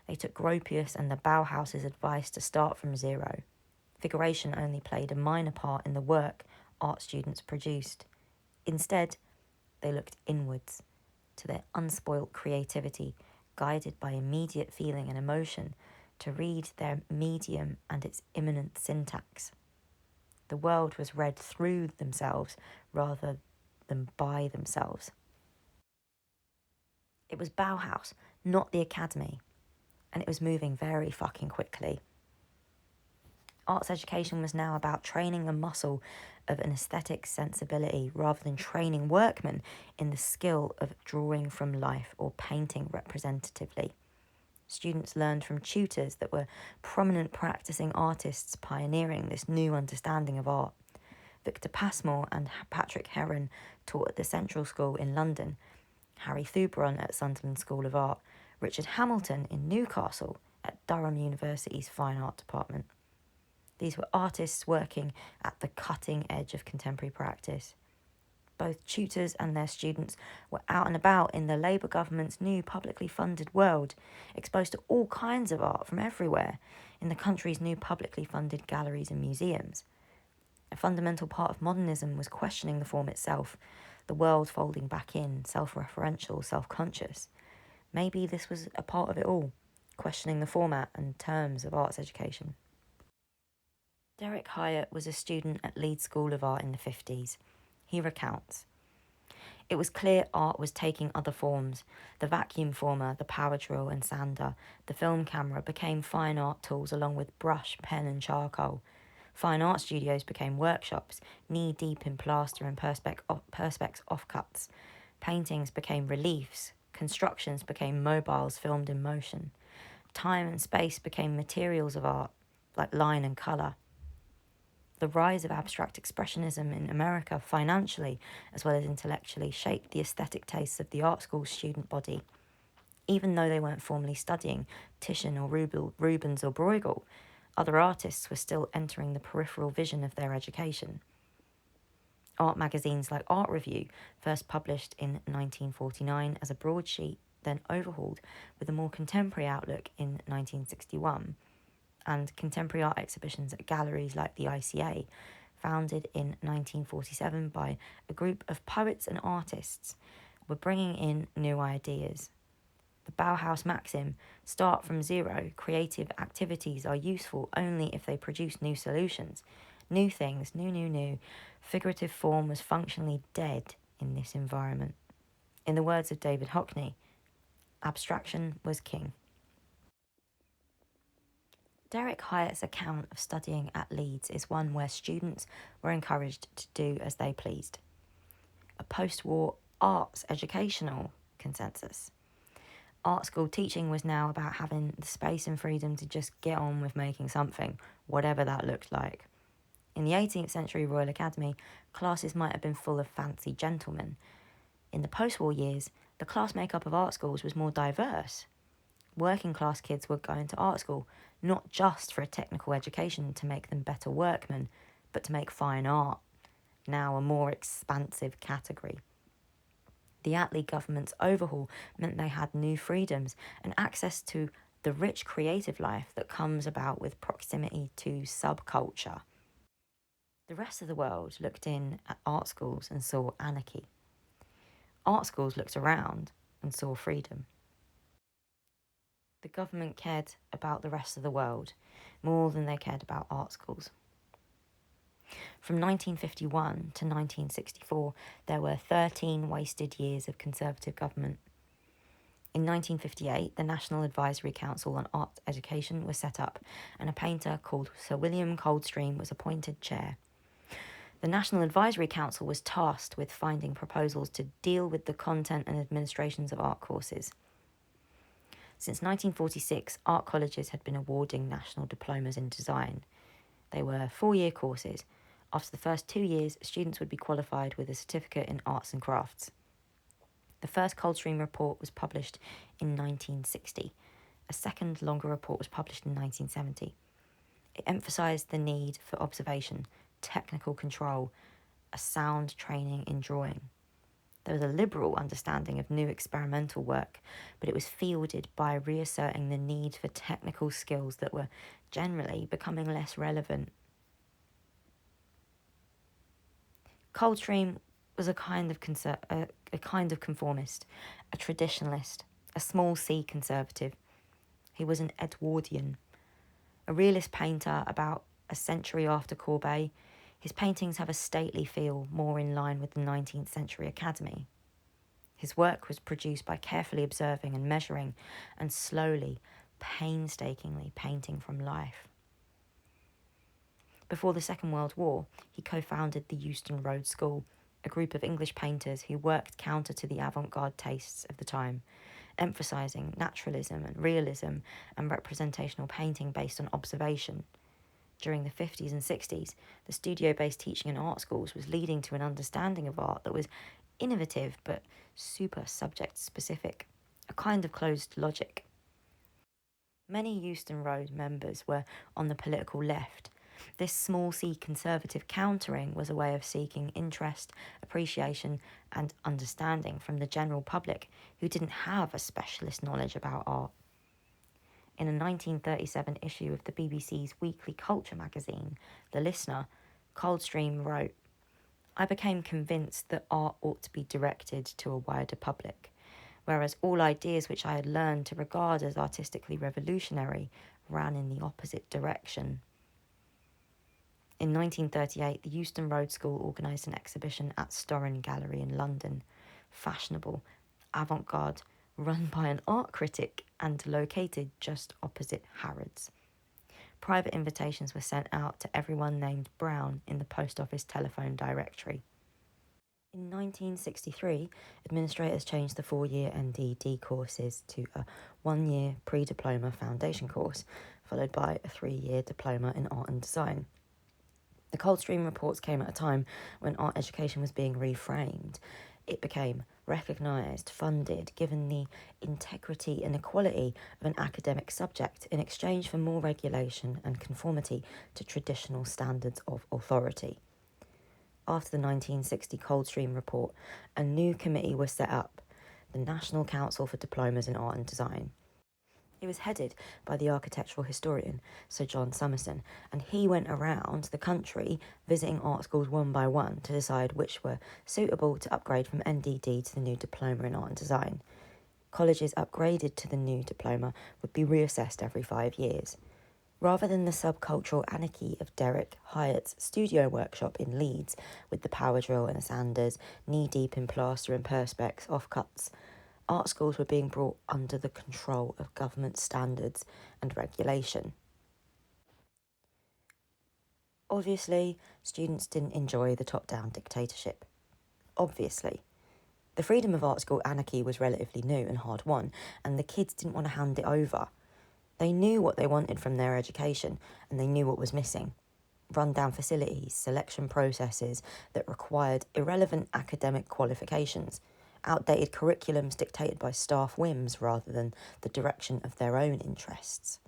[SPEAKER 1] they took Gropius and the Bauhaus's advice to start from zero. Figuration only played a minor part in the work art students produced. Instead, they looked inwards to their unspoilt creativity, guided by immediate feeling and emotion, to read their medium and its immanent syntax. The world was read through themselves rather than by themselves. It was Bauhaus, not the Academy, and it was moving very fucking quickly. Arts education was now about training the muscle of an aesthetic sensibility rather than training workmen in the skill of drawing from life or painting representatively. Students learned from tutors that were prominent practicing artists pioneering this new understanding of art. Victor Passmore and Patrick Heron taught at the Central School in London, Harry Thubron at Sunderland School of Art, Richard Hamilton in Newcastle at Durham University's Fine Art Department. These were artists working at the cutting edge of contemporary practice. Both tutors and their students were out and about in the Labour government's new publicly funded world, exposed to all kinds of art from everywhere in the country's new publicly funded galleries and museums. A fundamental part of modernism was questioning the form itself, the world folding back in, self-referential, self-conscious. Maybe this was a part of it all, questioning the format and terms of arts education. Derek Hyatt was a student at Leeds School of Art in the 50s. He recounts, "It was clear art was taking other forms. The vacuum former, the power drill and sander, the film camera became fine art tools along with brush, pen and charcoal. Fine art studios became workshops, knee-deep in plaster and perspex offcuts. Paintings became reliefs. Constructions became mobiles filmed in motion. Time and space became materials of art, like line and colour. The rise of abstract expressionism in America financially as well as intellectually shaped the aesthetic tastes of the art school student body. Even though they weren't formally studying Titian or Rubens or Bruegel, other artists were still entering the peripheral vision of their education. Art magazines like Art Review, first published in 1949 as a broadsheet, then overhauled with a more contemporary outlook in 1961, and contemporary art exhibitions at galleries like the ICA, founded in 1947 by a group of poets and artists, were bringing in new ideas. The Bauhaus maxim, start from zero, creative activities are useful only if they produce new solutions. New things, new. Figurative form was functionally dead in this environment. In the words of David Hockney, abstraction was king. Derek Hyatt's account of studying at Leeds is one where students were encouraged to do as they pleased. A post-war arts educational consensus. Art school teaching was now about having the space and freedom to just get on with making something, whatever that looked like. In the 18th century Royal Academy, classes might have been full of fancy gentlemen. In the post-war years, the class makeup of art schools was more diverse. Working class kids were going to art school, not just for a technical education to make them better workmen, but to make fine art, now a more expansive category. The Attlee government's overhaul meant they had new freedoms and access to the rich creative life that comes about with proximity to subculture. The rest of the world looked in at art schools and saw anarchy. Art schools looked around and saw freedom. The government cared about the rest of the world more than they cared about art schools. From 1951 to 1964, there were 13 wasted years of Conservative government. In 1958, the National Advisory Council on Art Education was set up, and a painter called Sir William Coldstream was appointed chair. The National Advisory Council was tasked with finding proposals to deal with the content and administrations of art courses. Since 1946, art colleges had been awarding national diplomas in design. They were 4-year courses. After the first 2 years, students would be qualified with a certificate in arts and crafts. The first Coldstream report was published in 1960. A second, longer report was published in 1970. It emphasised the need for observation, technical control, a sound training in drawing. There was a liberal understanding of new experimental work, but it was fielded by reasserting the need for technical skills that were generally becoming less relevant. Coldstream was a kind of conformist, a traditionalist, a small c conservative. He was an Edwardian, a realist painter about a century after Courbet. His paintings have a stately feel, more in line with the 19th century Academy. His work was produced by carefully observing and measuring, and slowly, painstakingly painting from life. Before the Second World War, he co-founded the Euston Road School, a group of English painters who worked counter to the avant-garde tastes of the time, emphasising naturalism and realism and representational painting based on observation. During the 50s and 60s, the studio-based teaching in art schools was leading to an understanding of art that was innovative but super subject-specific, a kind of closed logic. Many Euston Road members were on the political left. This small c conservative countering was a way of seeking interest, appreciation and understanding from the general public who didn't have a specialist knowledge about art. In a 1937 issue of the BBC's weekly culture magazine, The Listener, Coldstream wrote, "I became convinced that art ought to be directed to a wider public, whereas all ideas which I had learned to regard as artistically revolutionary ran in the opposite direction." In 1938, the Euston Road School organised an exhibition at Storren Gallery in London, fashionable, avant-garde, run by an art critic and located just opposite Harrods. Private invitations were sent out to everyone named Brown in the post office telephone directory. In 1963, administrators changed the 4-year NDD courses to a 1-year pre-diploma foundation course, followed by a 3-year diploma in art and design. The Coldstream reports came at a time when art education was being reframed. It became recognised, funded, given the integrity and equality of an academic subject in exchange for more regulation and conformity to traditional standards of authority. After the 1960 Coldstream report, a new committee was set up, the National Council for Diplomas in Art and Design. It was headed by the architectural historian, Sir John Summerson, and he went around the country visiting art schools one by one to decide which were suitable to upgrade from NDD to the new diploma in art and design. Colleges upgraded to the new diploma would be reassessed every 5 years. Rather than the subcultural anarchy of Derek Hyatt's studio workshop in Leeds, with the power drill and the sanders, knee-deep in plaster and perspex offcuts, art schools were being brought under the control of government standards and regulation. Obviously, students didn't enjoy the top-down dictatorship. Obviously. The freedom of art school anarchy was relatively new and hard-won, and the kids didn't want to hand it over. They knew what they wanted from their education, and they knew what was missing. Run-down facilities, selection processes that required irrelevant academic qualifications, outdated curriculums dictated by staff whims rather than the direction of their own interests.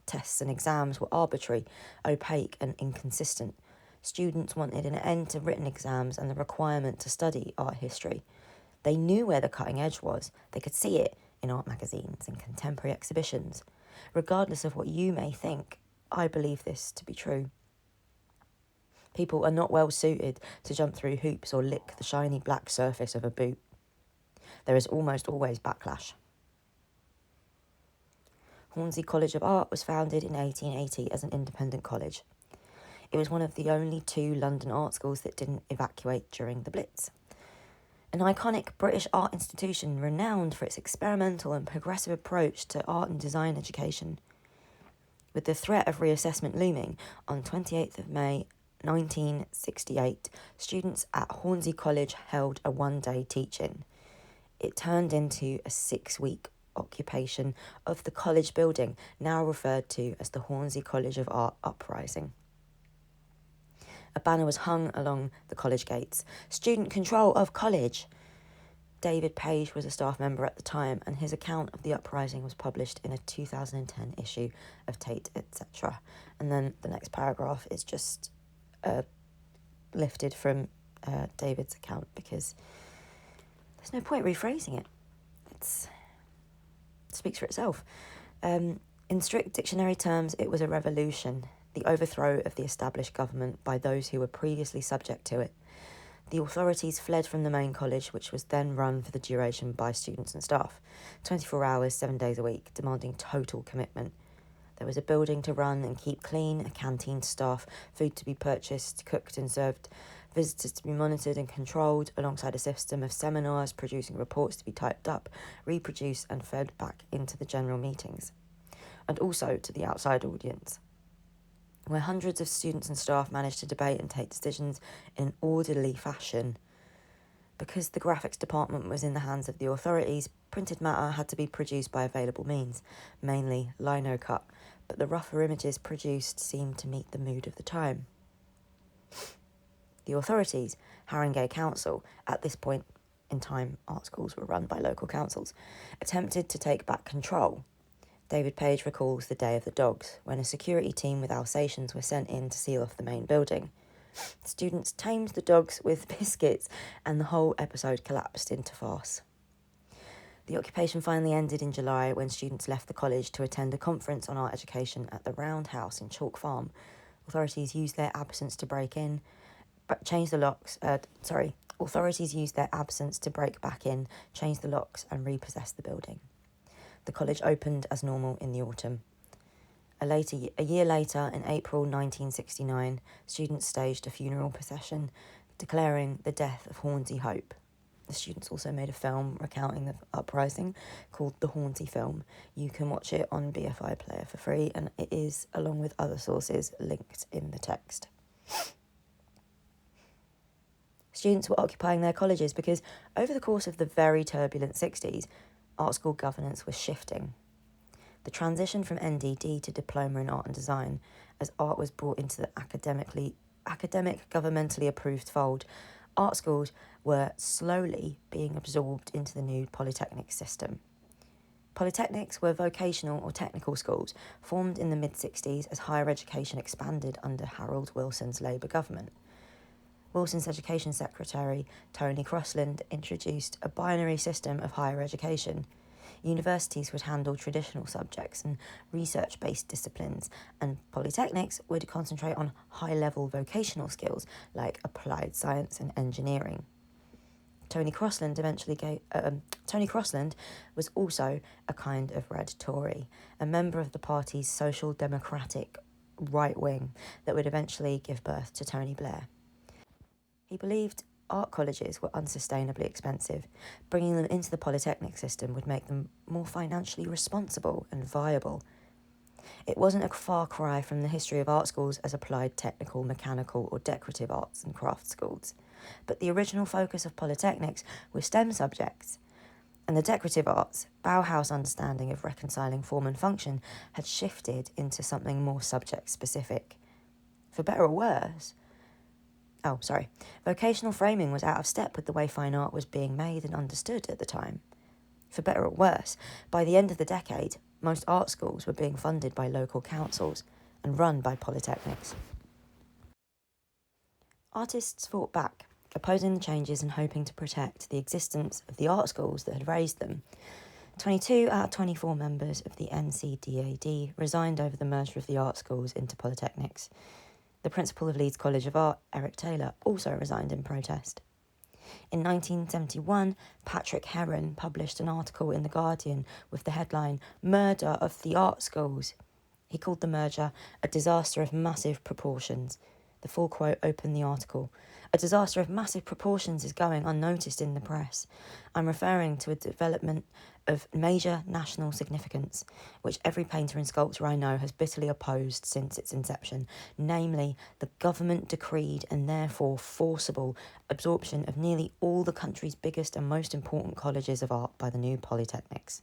[SPEAKER 1] Tests and exams were arbitrary, opaque and inconsistent. Students wanted an end to written exams and the requirement to study art history. They knew where the cutting edge was. They could see it in art magazines and contemporary exhibitions. Regardless of what you may think, I believe this to be true. People are not well suited to jump through hoops or lick the shiny black surface of a boot. There is almost always backlash. Hornsey College of Art was founded in 1880 as an independent college. It was one of the only 2 London art schools that didn't evacuate during the Blitz. An iconic British art institution renowned for its experimental and progressive approach to art and design education. With the threat of reassessment looming, on 28th of May 1968, students at Hornsey College held a 1-day teach-in. It turned into a 6-week occupation of the college building, now referred to as the Hornsey College of Art Uprising. A banner was hung along the college gates. "Student control of college." David Page was a staff member at the time, and his account of the uprising was published in a 2010 issue of Tate, etc. And then the next paragraph is just lifted from David's account, because there's no point rephrasing it. It speaks for itself. In strict dictionary terms, it was a revolution, the overthrow of the established government by those who were previously subject to it. The authorities fled from the main college, which was then run for the duration by students and staff, 24 hours, 7 days a week, demanding total commitment. There was a building to run and keep clean, a canteen to staff, food to be purchased, cooked and served, visitors to be monitored and controlled, alongside a system of seminars producing reports to be typed up, reproduced and fed back into the general meetings, and also to the outside audience, where hundreds of students and staff managed to debate and take decisions in an orderly fashion. Because the graphics department was in the hands of the authorities, printed matter had to be produced by available means, mainly lino cut, but the rougher images produced seemed to meet the mood of the time. The authorities, Haringey Council, at this point in time art schools were run by local councils, attempted to take back control. David Page recalls the day of the dogs, when a security team with Alsatians were sent in to seal off the main building. Students tamed the dogs with biscuits, and the whole episode collapsed into farce. The occupation finally ended in July, when students left the college to attend a conference on art education at the Round House in Chalk Farm. Authorities used their absence to break back in, change the locks and repossess the building. The college opened as normal in the autumn. A year later, in April 1969, students staged a funeral procession declaring the death of Hornsey Hope. The students also made a film recounting the uprising called The Hornsey Film. You can watch it on BFI Player for free, and it is, along with other sources, linked in the text. Students were occupying their colleges because over the course of the very turbulent 60s, art school governance was shifting. The transition from NDD to diploma in art and design, as art was brought into the academic governmentally approved fold, art schools were slowly being absorbed into the new polytechnic system. Polytechnics were vocational or technical schools formed in the mid-60s as higher education expanded under Harold Wilson's Labour government. Wilson's Education Secretary, Tony Crossland, introduced a binary system of higher education. Universities would handle traditional subjects and research-based disciplines, and polytechnics would concentrate on high-level vocational skills like applied science and engineering. Tony Crossland was also a kind of red Tory, a member of the party's social democratic right wing that would eventually give birth to Tony Blair. He believed art colleges were unsustainably expensive. Bringing them into the polytechnic system would make them more financially responsible and viable. It wasn't a far cry from the history of art schools as applied technical, mechanical, or decorative arts and crafts schools. But the original focus of polytechnics was STEM subjects, and the decorative arts, Bauhaus understanding of reconciling form and function, had shifted into something more subject-specific. For better or worse, vocational framing was out of step with the way fine art was being made and understood at the time. For better or worse, by the end of the decade, most art schools were being funded by local councils and run by polytechnics. Artists fought back, opposing the changes and hoping to protect the existence of the art schools that had raised them. 22 out of 24 members of the NCDAD resigned over the merger of the art schools into polytechnics. The principal of Leeds College of Art, Eric Taylor, also resigned in protest. In 1971, Patrick Heron published an article in The Guardian with the headline, "Murder of the Art Schools." He called the merger a disaster of massive proportions. The full quote opened the article. "A disaster of massive proportions is going unnoticed in the press. I'm referring to a development of major national significance, which every painter and sculptor I know has bitterly opposed since its inception, namely the government-decreed and therefore forcible absorption of nearly all the country's biggest and most important colleges of art by the new polytechnics."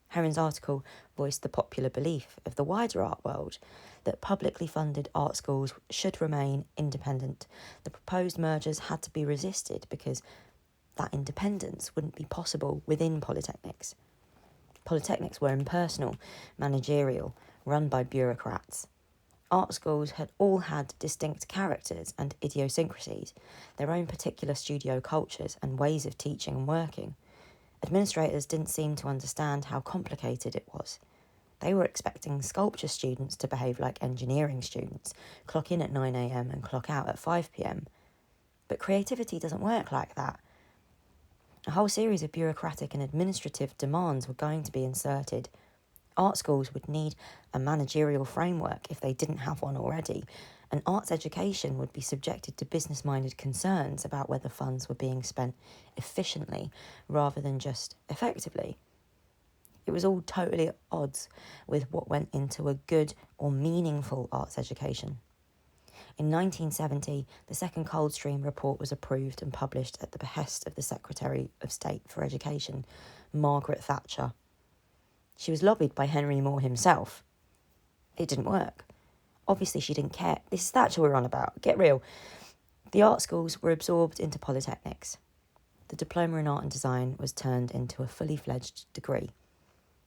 [SPEAKER 1] Heron's article voiced the popular belief of the wider art world that publicly funded art schools should remain independent. The proposed mergers had to be resisted because that independence wouldn't be possible within polytechnics. Polytechnics were impersonal, managerial, run by bureaucrats. Art schools had all had distinct characters and idiosyncrasies, their own particular studio cultures and ways of teaching and working. Administrators didn't seem to understand how complicated it was. They were expecting sculpture students to behave like engineering students, clock in at 9 a.m. and clock out at 5 p.m. But creativity doesn't work like that. A whole series of bureaucratic and administrative demands were going to be inserted. Art schools would need a managerial framework if they didn't have one already, and arts education would be subjected to business-minded concerns about whether funds were being spent efficiently rather than just effectively. It was all totally at odds with what went into a good or meaningful arts education. In 1970, the second Coldstream report was approved and published at the behest of the Secretary of State for Education, Margaret Thatcher. She was lobbied by Henry Moore himself. It didn't work. Obviously, she didn't care. This is Thatcher we're on about. Get real. The art schools were absorbed into polytechnics. The diploma in art and design was turned into a fully fledged degree.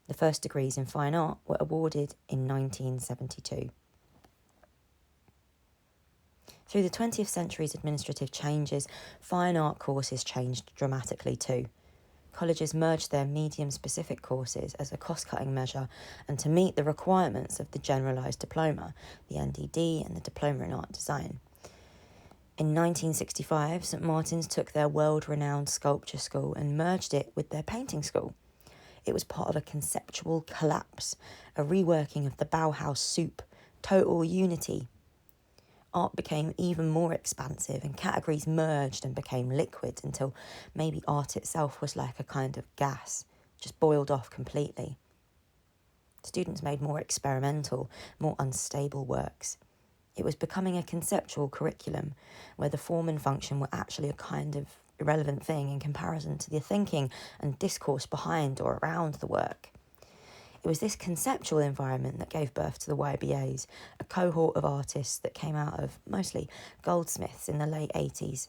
[SPEAKER 1] The first degrees in fine art were awarded in 1972. Through the 20th century's administrative changes, fine art courses changed dramatically too. Colleges merged their medium-specific courses as a cost-cutting measure and to meet the requirements of the generalised diploma, the NDD and the Diploma in Art Design. In 1965, St Martin's took their world-renowned sculpture school and merged it with their painting school. It was part of a conceptual collapse, a reworking of the Bauhaus soup, total unity. Art became even more expansive and categories merged and became liquid until maybe art itself was like a kind of gas, just boiled off completely. Students made more experimental, more unstable works. It was becoming a conceptual curriculum where the form and function were actually a kind of irrelevant thing in comparison to the thinking and discourse behind or around the work. It was this conceptual environment that gave birth to the YBAs, a cohort of artists that came out of, mostly, Goldsmiths in the late 80s.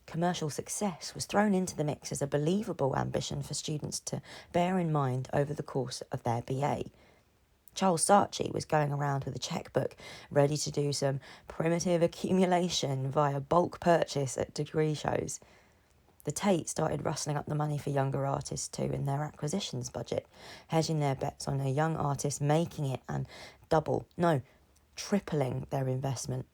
[SPEAKER 1] Commercial success was thrown into the mix as a believable ambition for students to bear in mind over the course of their BA. Charles Saatchi was going around with a checkbook, ready to do some primitive accumulation via bulk purchase at degree shows. The Tate started rustling up the money for younger artists too in their acquisitions budget, hedging their bets on a young artist making it and tripling their investment.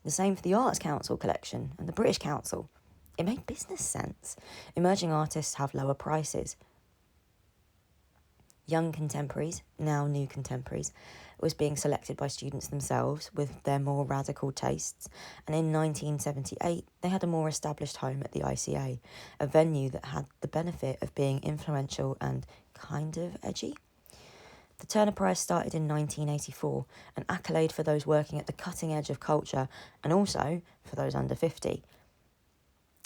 [SPEAKER 1] The same for the Arts Council collection and the British Council. It made business sense. Emerging artists have lower prices. Young contemporaries, now new contemporaries, was being selected by students themselves with their more radical tastes, and in 1978 they had a more established home at the ICA, a venue that had the benefit of being influential and kind of edgy. The Turner Prize started in 1984, an accolade for those working at the cutting edge of culture and also for those under 50.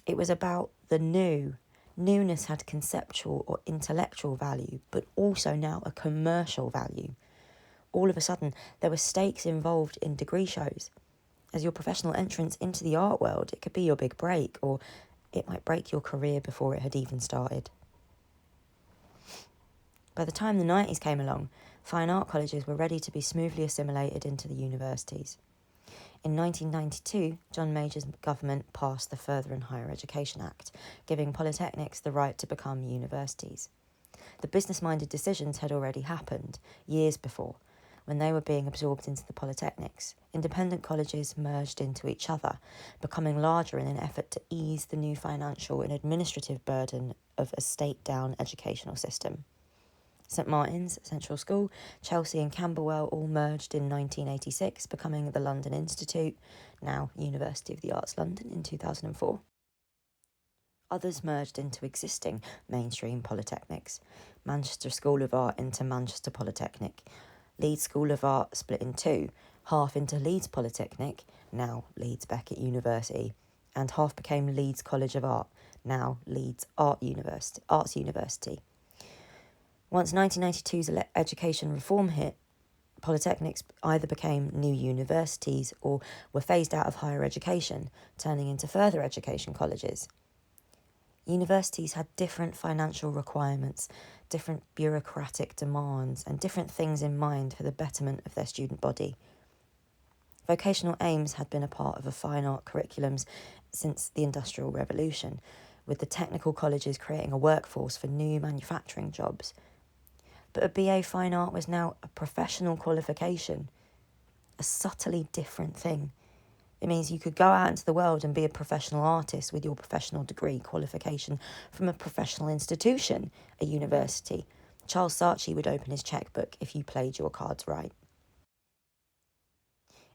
[SPEAKER 1] It was about the new. Newness had conceptual or intellectual value, but also now a commercial value. All of a sudden, there were stakes involved in degree shows. As your professional entrance into the art world, it could be your big break, or it might break your career before it had even started. By the time the 90s came along, fine art colleges were ready to be smoothly assimilated into the universities. In 1992, John Major's government passed the Further and Higher Education Act, giving polytechnics the right to become universities. The business-minded decisions had already happened, years before. when they were being absorbed into the polytechnics, independent colleges merged into each other, becoming larger in an effort to ease the new financial and administrative burden of a state-down educational system. St Martin's, Central School, Chelsea and Camberwell all merged in 1986, becoming the London Institute, now University of the Arts London, in 2004. Others merged into existing mainstream polytechnics. Manchester School of Art into Manchester Polytechnic. Leeds School of Art split in two, half into Leeds Polytechnic, now Leeds Beckett University, and half became Leeds College of Art, now Leeds Arts University. Once 1992's education reform hit, polytechnics either became new universities or were phased out of higher education, turning into further education colleges. Universities had different financial requirements, different bureaucratic demands, and different things in mind for the betterment of their student body. Vocational aims had been a part of the fine art curriculums since the Industrial Revolution, with the technical colleges creating a workforce for new manufacturing jobs. But a BA Fine Art was now a professional qualification, a subtly different thing. It means you could go out into the world and be a professional artist with your professional degree qualification from a professional institution, a university. Charles Saatchi would open his checkbook if you played your cards right.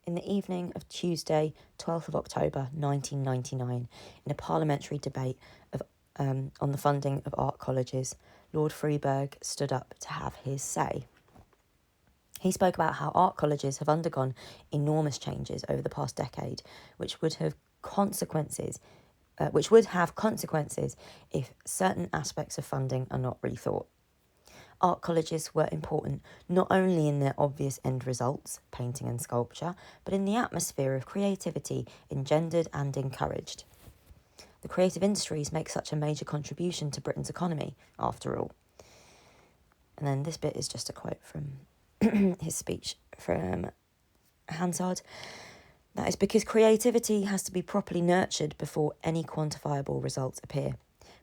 [SPEAKER 1] In the evening of Tuesday, 12th of October 1999, in a parliamentary debate on the funding of art colleges, Lord Freeburg stood up to have his say. He spoke about how art colleges have undergone enormous changes over the past decade, which would have consequences if certain aspects of funding are not rethought. Art colleges were important not only in their obvious end results, painting and sculpture, but in the atmosphere of creativity engendered and encouraged. The creative industries make such a major contribution to Britain's economy, after all. And then this bit is just a quote from his speech from Hansard. That is because creativity has to be properly nurtured before any quantifiable results appear.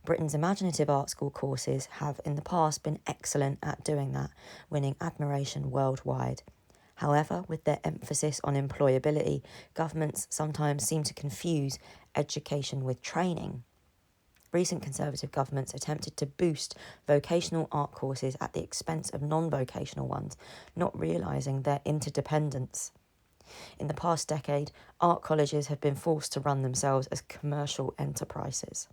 [SPEAKER 1] Britain's imaginative art school courses have in the past been excellent at doing that, winning admiration worldwide. However, with their emphasis on employability, governments sometimes seem to confuse education with training. Recent Conservative governments attempted to boost vocational art courses at the expense of non-vocational ones, not realising their interdependence. In the past decade, art colleges have been forced to run themselves as commercial enterprises.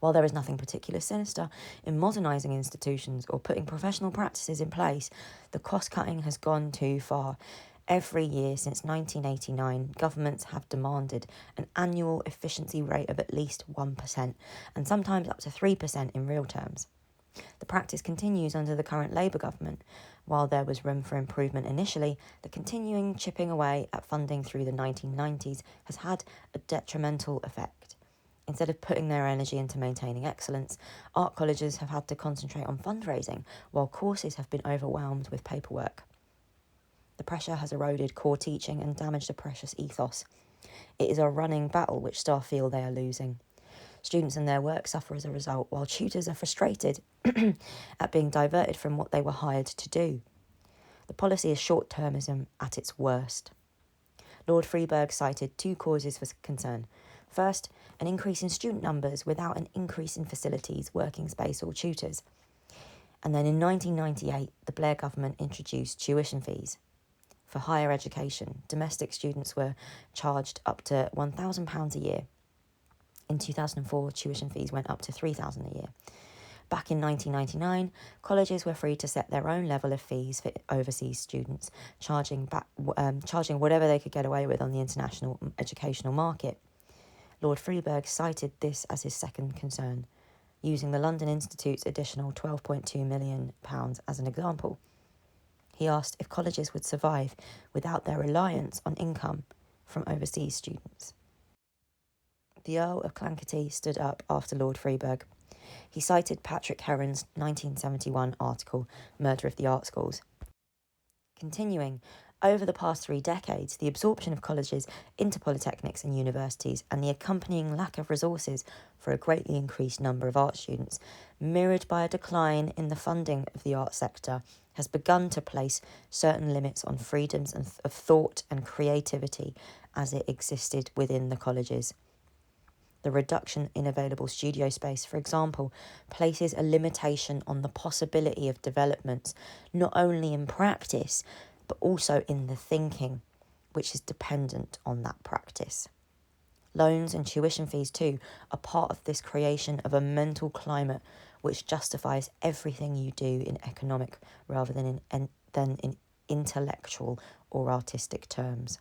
[SPEAKER 1] While there is nothing particularly sinister in modernising institutions or putting professional practices in place, the cost-cutting has gone too far. Every year since 1989, governments have demanded an annual efficiency rate of at least 1%, and sometimes up to 3% in real terms. The practice continues under the current Labour government. While there was room for improvement initially, the continuing chipping away at funding through the 1990s has had a detrimental effect. Instead of putting their energy into maintaining excellence, art colleges have had to concentrate on fundraising, while courses have been overwhelmed with paperwork. The pressure has eroded core teaching and damaged a precious ethos. It is a running battle which staff feel they are losing. Students and their work suffer as a result, while tutors are frustrated at being diverted from what they were hired to do. The policy is short-termism at its worst. Lord Freeburg cited two causes for concern. First, an increase in student numbers without an increase in facilities, working space or tutors. And then in 1998, the Blair government introduced tuition fees. For higher education, domestic students were charged up to £1,000 a year. In 2004, tuition fees went up to £3,000 a year. Back in 1999, colleges were free to set their own level of fees for overseas students, charging whatever they could get away with on the international educational market. Lord Freeburg cited this as his second concern, using the London Institute's additional £12.2 million as an example. He asked if colleges would survive without their reliance on income from overseas students. The Earl of Clancarty stood up after Lord Freeburg. He cited Patrick Heron's 1971 article, Murder of the Art Schools. Continuing, over the past 3 decades, the absorption of colleges into polytechnics and universities and the accompanying lack of resources for a greatly increased number of art students, mirrored by a decline in the funding of the art sector, has begun to place certain limits on freedoms of thought and creativity as it existed within the colleges. The reduction in available studio space, for example, places a limitation on the possibility of developments, not only in practice, but also in the thinking, which is dependent on that practice. Loans and tuition fees, too, are part of this creation of a mental climate which justifies everything you do in economic rather than in intellectual or artistic terms.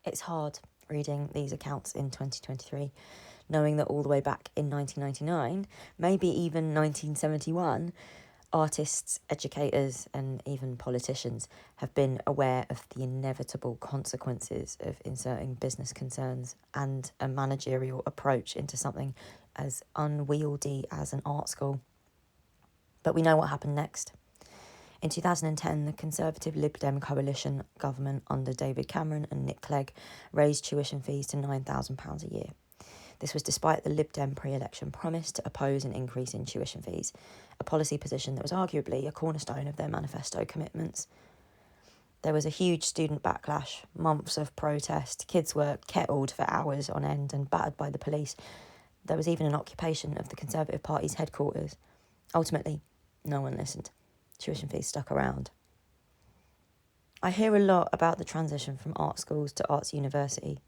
[SPEAKER 1] It's hard reading these accounts in 2023, knowing that all the way back in 1999, maybe even 1971, artists, educators, and even politicians have been aware of the inevitable consequences of inserting business concerns and a managerial approach into something as unwieldy as an art school. But we know what happened next. In 2010, the Conservative Lib Dem coalition government under David Cameron and Nick Clegg raised tuition fees to £9,000 a year. This was despite the Lib Dem pre-election promise to oppose an increase in tuition fees, a policy position that was arguably a cornerstone of their manifesto commitments. There was a huge student backlash, months of protest, kids were kettled for hours on end and battered by the police. There was even an occupation of the Conservative Party's headquarters. Ultimately, no one listened. Tuition fees stuck around. I hear a lot about the transition from art schools to arts university,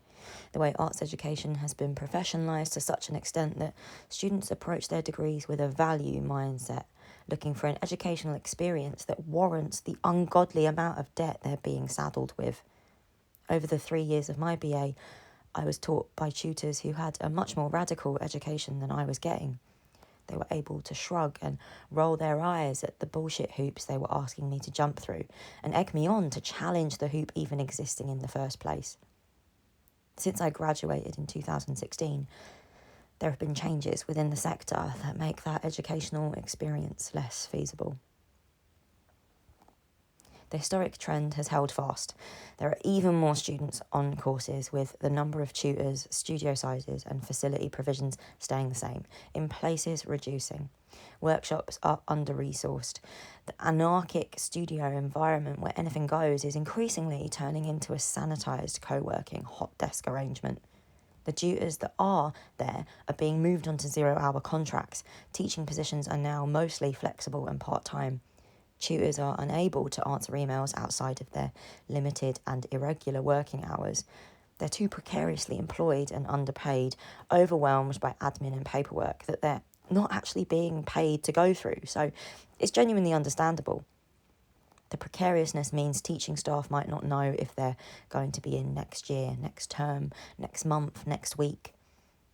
[SPEAKER 1] the way arts education has been professionalised to such an extent that students approach their degrees with a value mindset, looking for an educational experience that warrants the ungodly amount of debt they're being saddled with. Over the 3 years of my BA, I was taught by tutors who had a much more radical education than I was getting. They were able to shrug and roll their eyes at the bullshit hoops they were asking me to jump through and egg me on to challenge the hoop even existing in the first place. Since I graduated in 2016, there have been changes within the sector that make that educational experience less feasible. The historic trend has held fast. There are even more students on courses, with the number of tutors, studio sizes and facility provisions staying the same, in places reducing. Workshops are under-resourced. The anarchic studio environment where anything goes is increasingly turning into a sanitised co-working hot desk arrangement. The tutors that are there are being moved onto 0-hour contracts. Teaching positions are now mostly flexible and part-time. Tutors are unable to answer emails outside of their limited and irregular working hours. They're too precariously employed and underpaid, overwhelmed by admin and paperwork that they're not actually being paid to go through. So it's genuinely understandable. The precariousness means teaching staff might not know if they're going to be in next year, next term, next month, next week.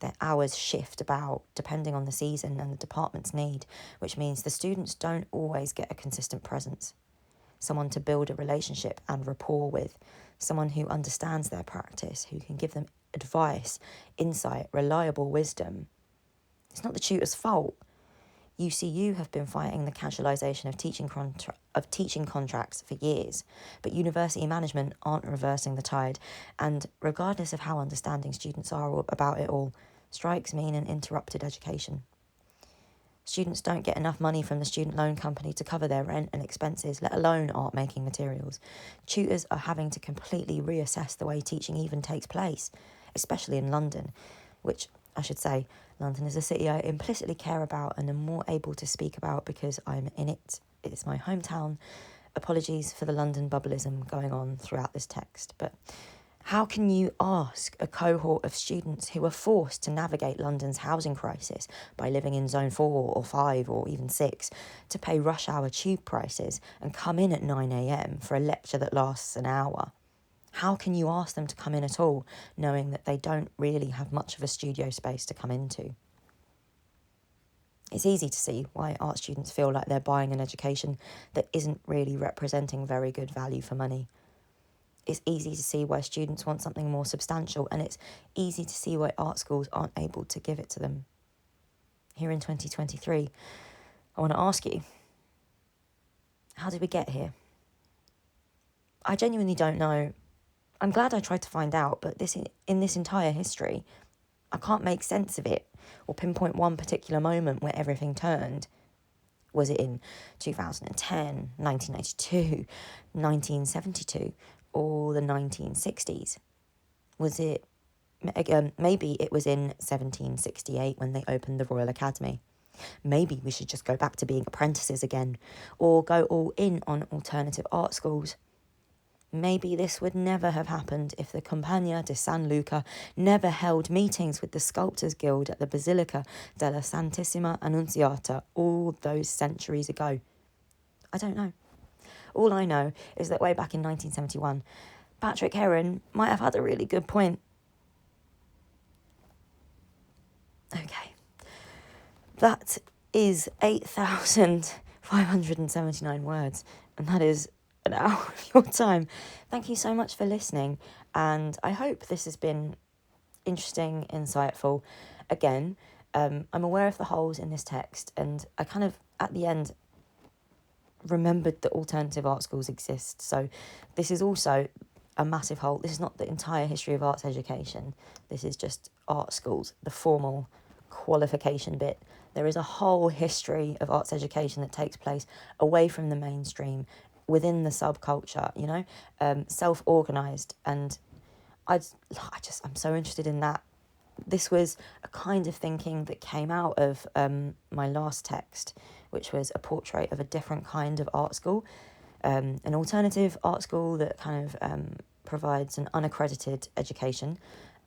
[SPEAKER 1] Their hours shift about depending on the season and the department's need, which means the students don't always get a consistent presence. Someone to build a relationship and rapport with, someone who understands their practice, who can give them advice, insight, reliable wisdom. It's not the tutor's fault. UCU have been fighting the casualisation of teaching contracts for years, but university management aren't reversing the tide, and regardless of how understanding students are about it all, strikes mean an interrupted education. Students don't get enough money from the student loan company to cover their rent and expenses, let alone art-making materials. Tutors are having to completely reassess the way teaching even takes place, especially in London, which, I should say, London is a city I implicitly care about and am more able to speak about because I'm in it. It's my hometown. Apologies for the London bubblism going on throughout this text, but how can you ask a cohort of students who are forced to navigate London's housing crisis by living in zone 4 or 5 or even 6 to pay rush hour tube prices and come in at 9 a.m. for a lecture that lasts an hour? How can you ask them to come in at all, knowing that they don't really have much of a studio space to come into? It's easy to see why art students feel like they're buying an education that isn't really representing very good value for money. It's easy to see why students want something more substantial, and it's easy to see why art schools aren't able to give it to them. Here in 2023, I want to ask you, how did we get here? I genuinely don't know. I'm glad I tried to find out, but in this entire history, I can't make sense of it or pinpoint one particular moment where everything turned. Was it in 2010, 1992, 1972, or the 1960s? Was it, maybe it was in 1768 when they opened the Royal Academy. Maybe we should just go back to being apprentices again, or go all in on alternative art schools. Maybe this would never have happened if the Compagnia di San Luca never held meetings with the Sculptors Guild at the Basilica della Santissima Annunziata all those centuries ago. I don't know. All I know is that way back in 1971, Patrick Heron might have had a really good point. Okay. That is 8,579 words, and that is an hour of your time. Thank you so much for listening, and I hope this has been interesting, insightful. Again, I'm aware of the holes in this text, and I kind of, at the end, remembered that alternative art schools exist. So this is also a massive hole. This is not the entire history of arts education. This is just art schools, the formal qualification bit. There is a whole history of arts education that takes place away from the mainstream, within the subculture, you know, self-organised. And I'm so interested in that. This was a kind of thinking that came out of my last text, which was a portrait of a different kind of art school, an alternative art school that kind of provides an unaccredited education.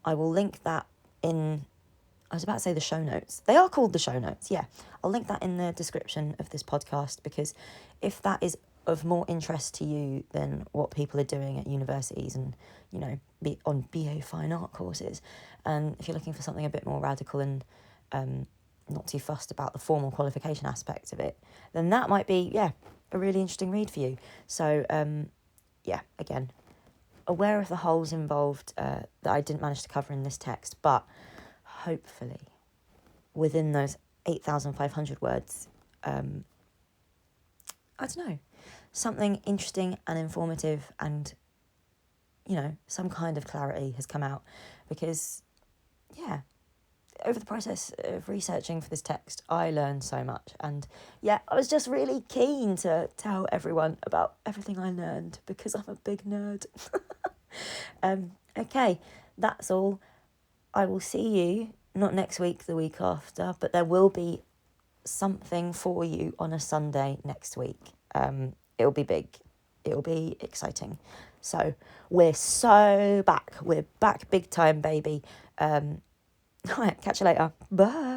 [SPEAKER 1] I will link that in, I was about to say the show notes. They are called the show notes, yeah. I'll link that in the description of this podcast, because if that is of more interest to you than what people are doing at universities and, you know, on BA Fine Art courses, and if you're looking for something a bit more radical and not too fussed about the formal qualification aspect of it, then that might be, a really interesting read for you. So, again, aware of the holes involved that I didn't manage to cover in this text, but hopefully within those 8,500 words, I don't know, something interesting and informative and, you know, some kind of clarity has come out. Because, over the process of researching for this text, I learned so much. And, I was just really keen to tell everyone about everything I learned, because I'm a big nerd. Okay, that's all. I will see you, not next week, the week after, but there will be something for you on a Sunday next week. It'll be big. It'll be exciting. So we're so back. We're back big time, baby. All right, catch you later. Bye.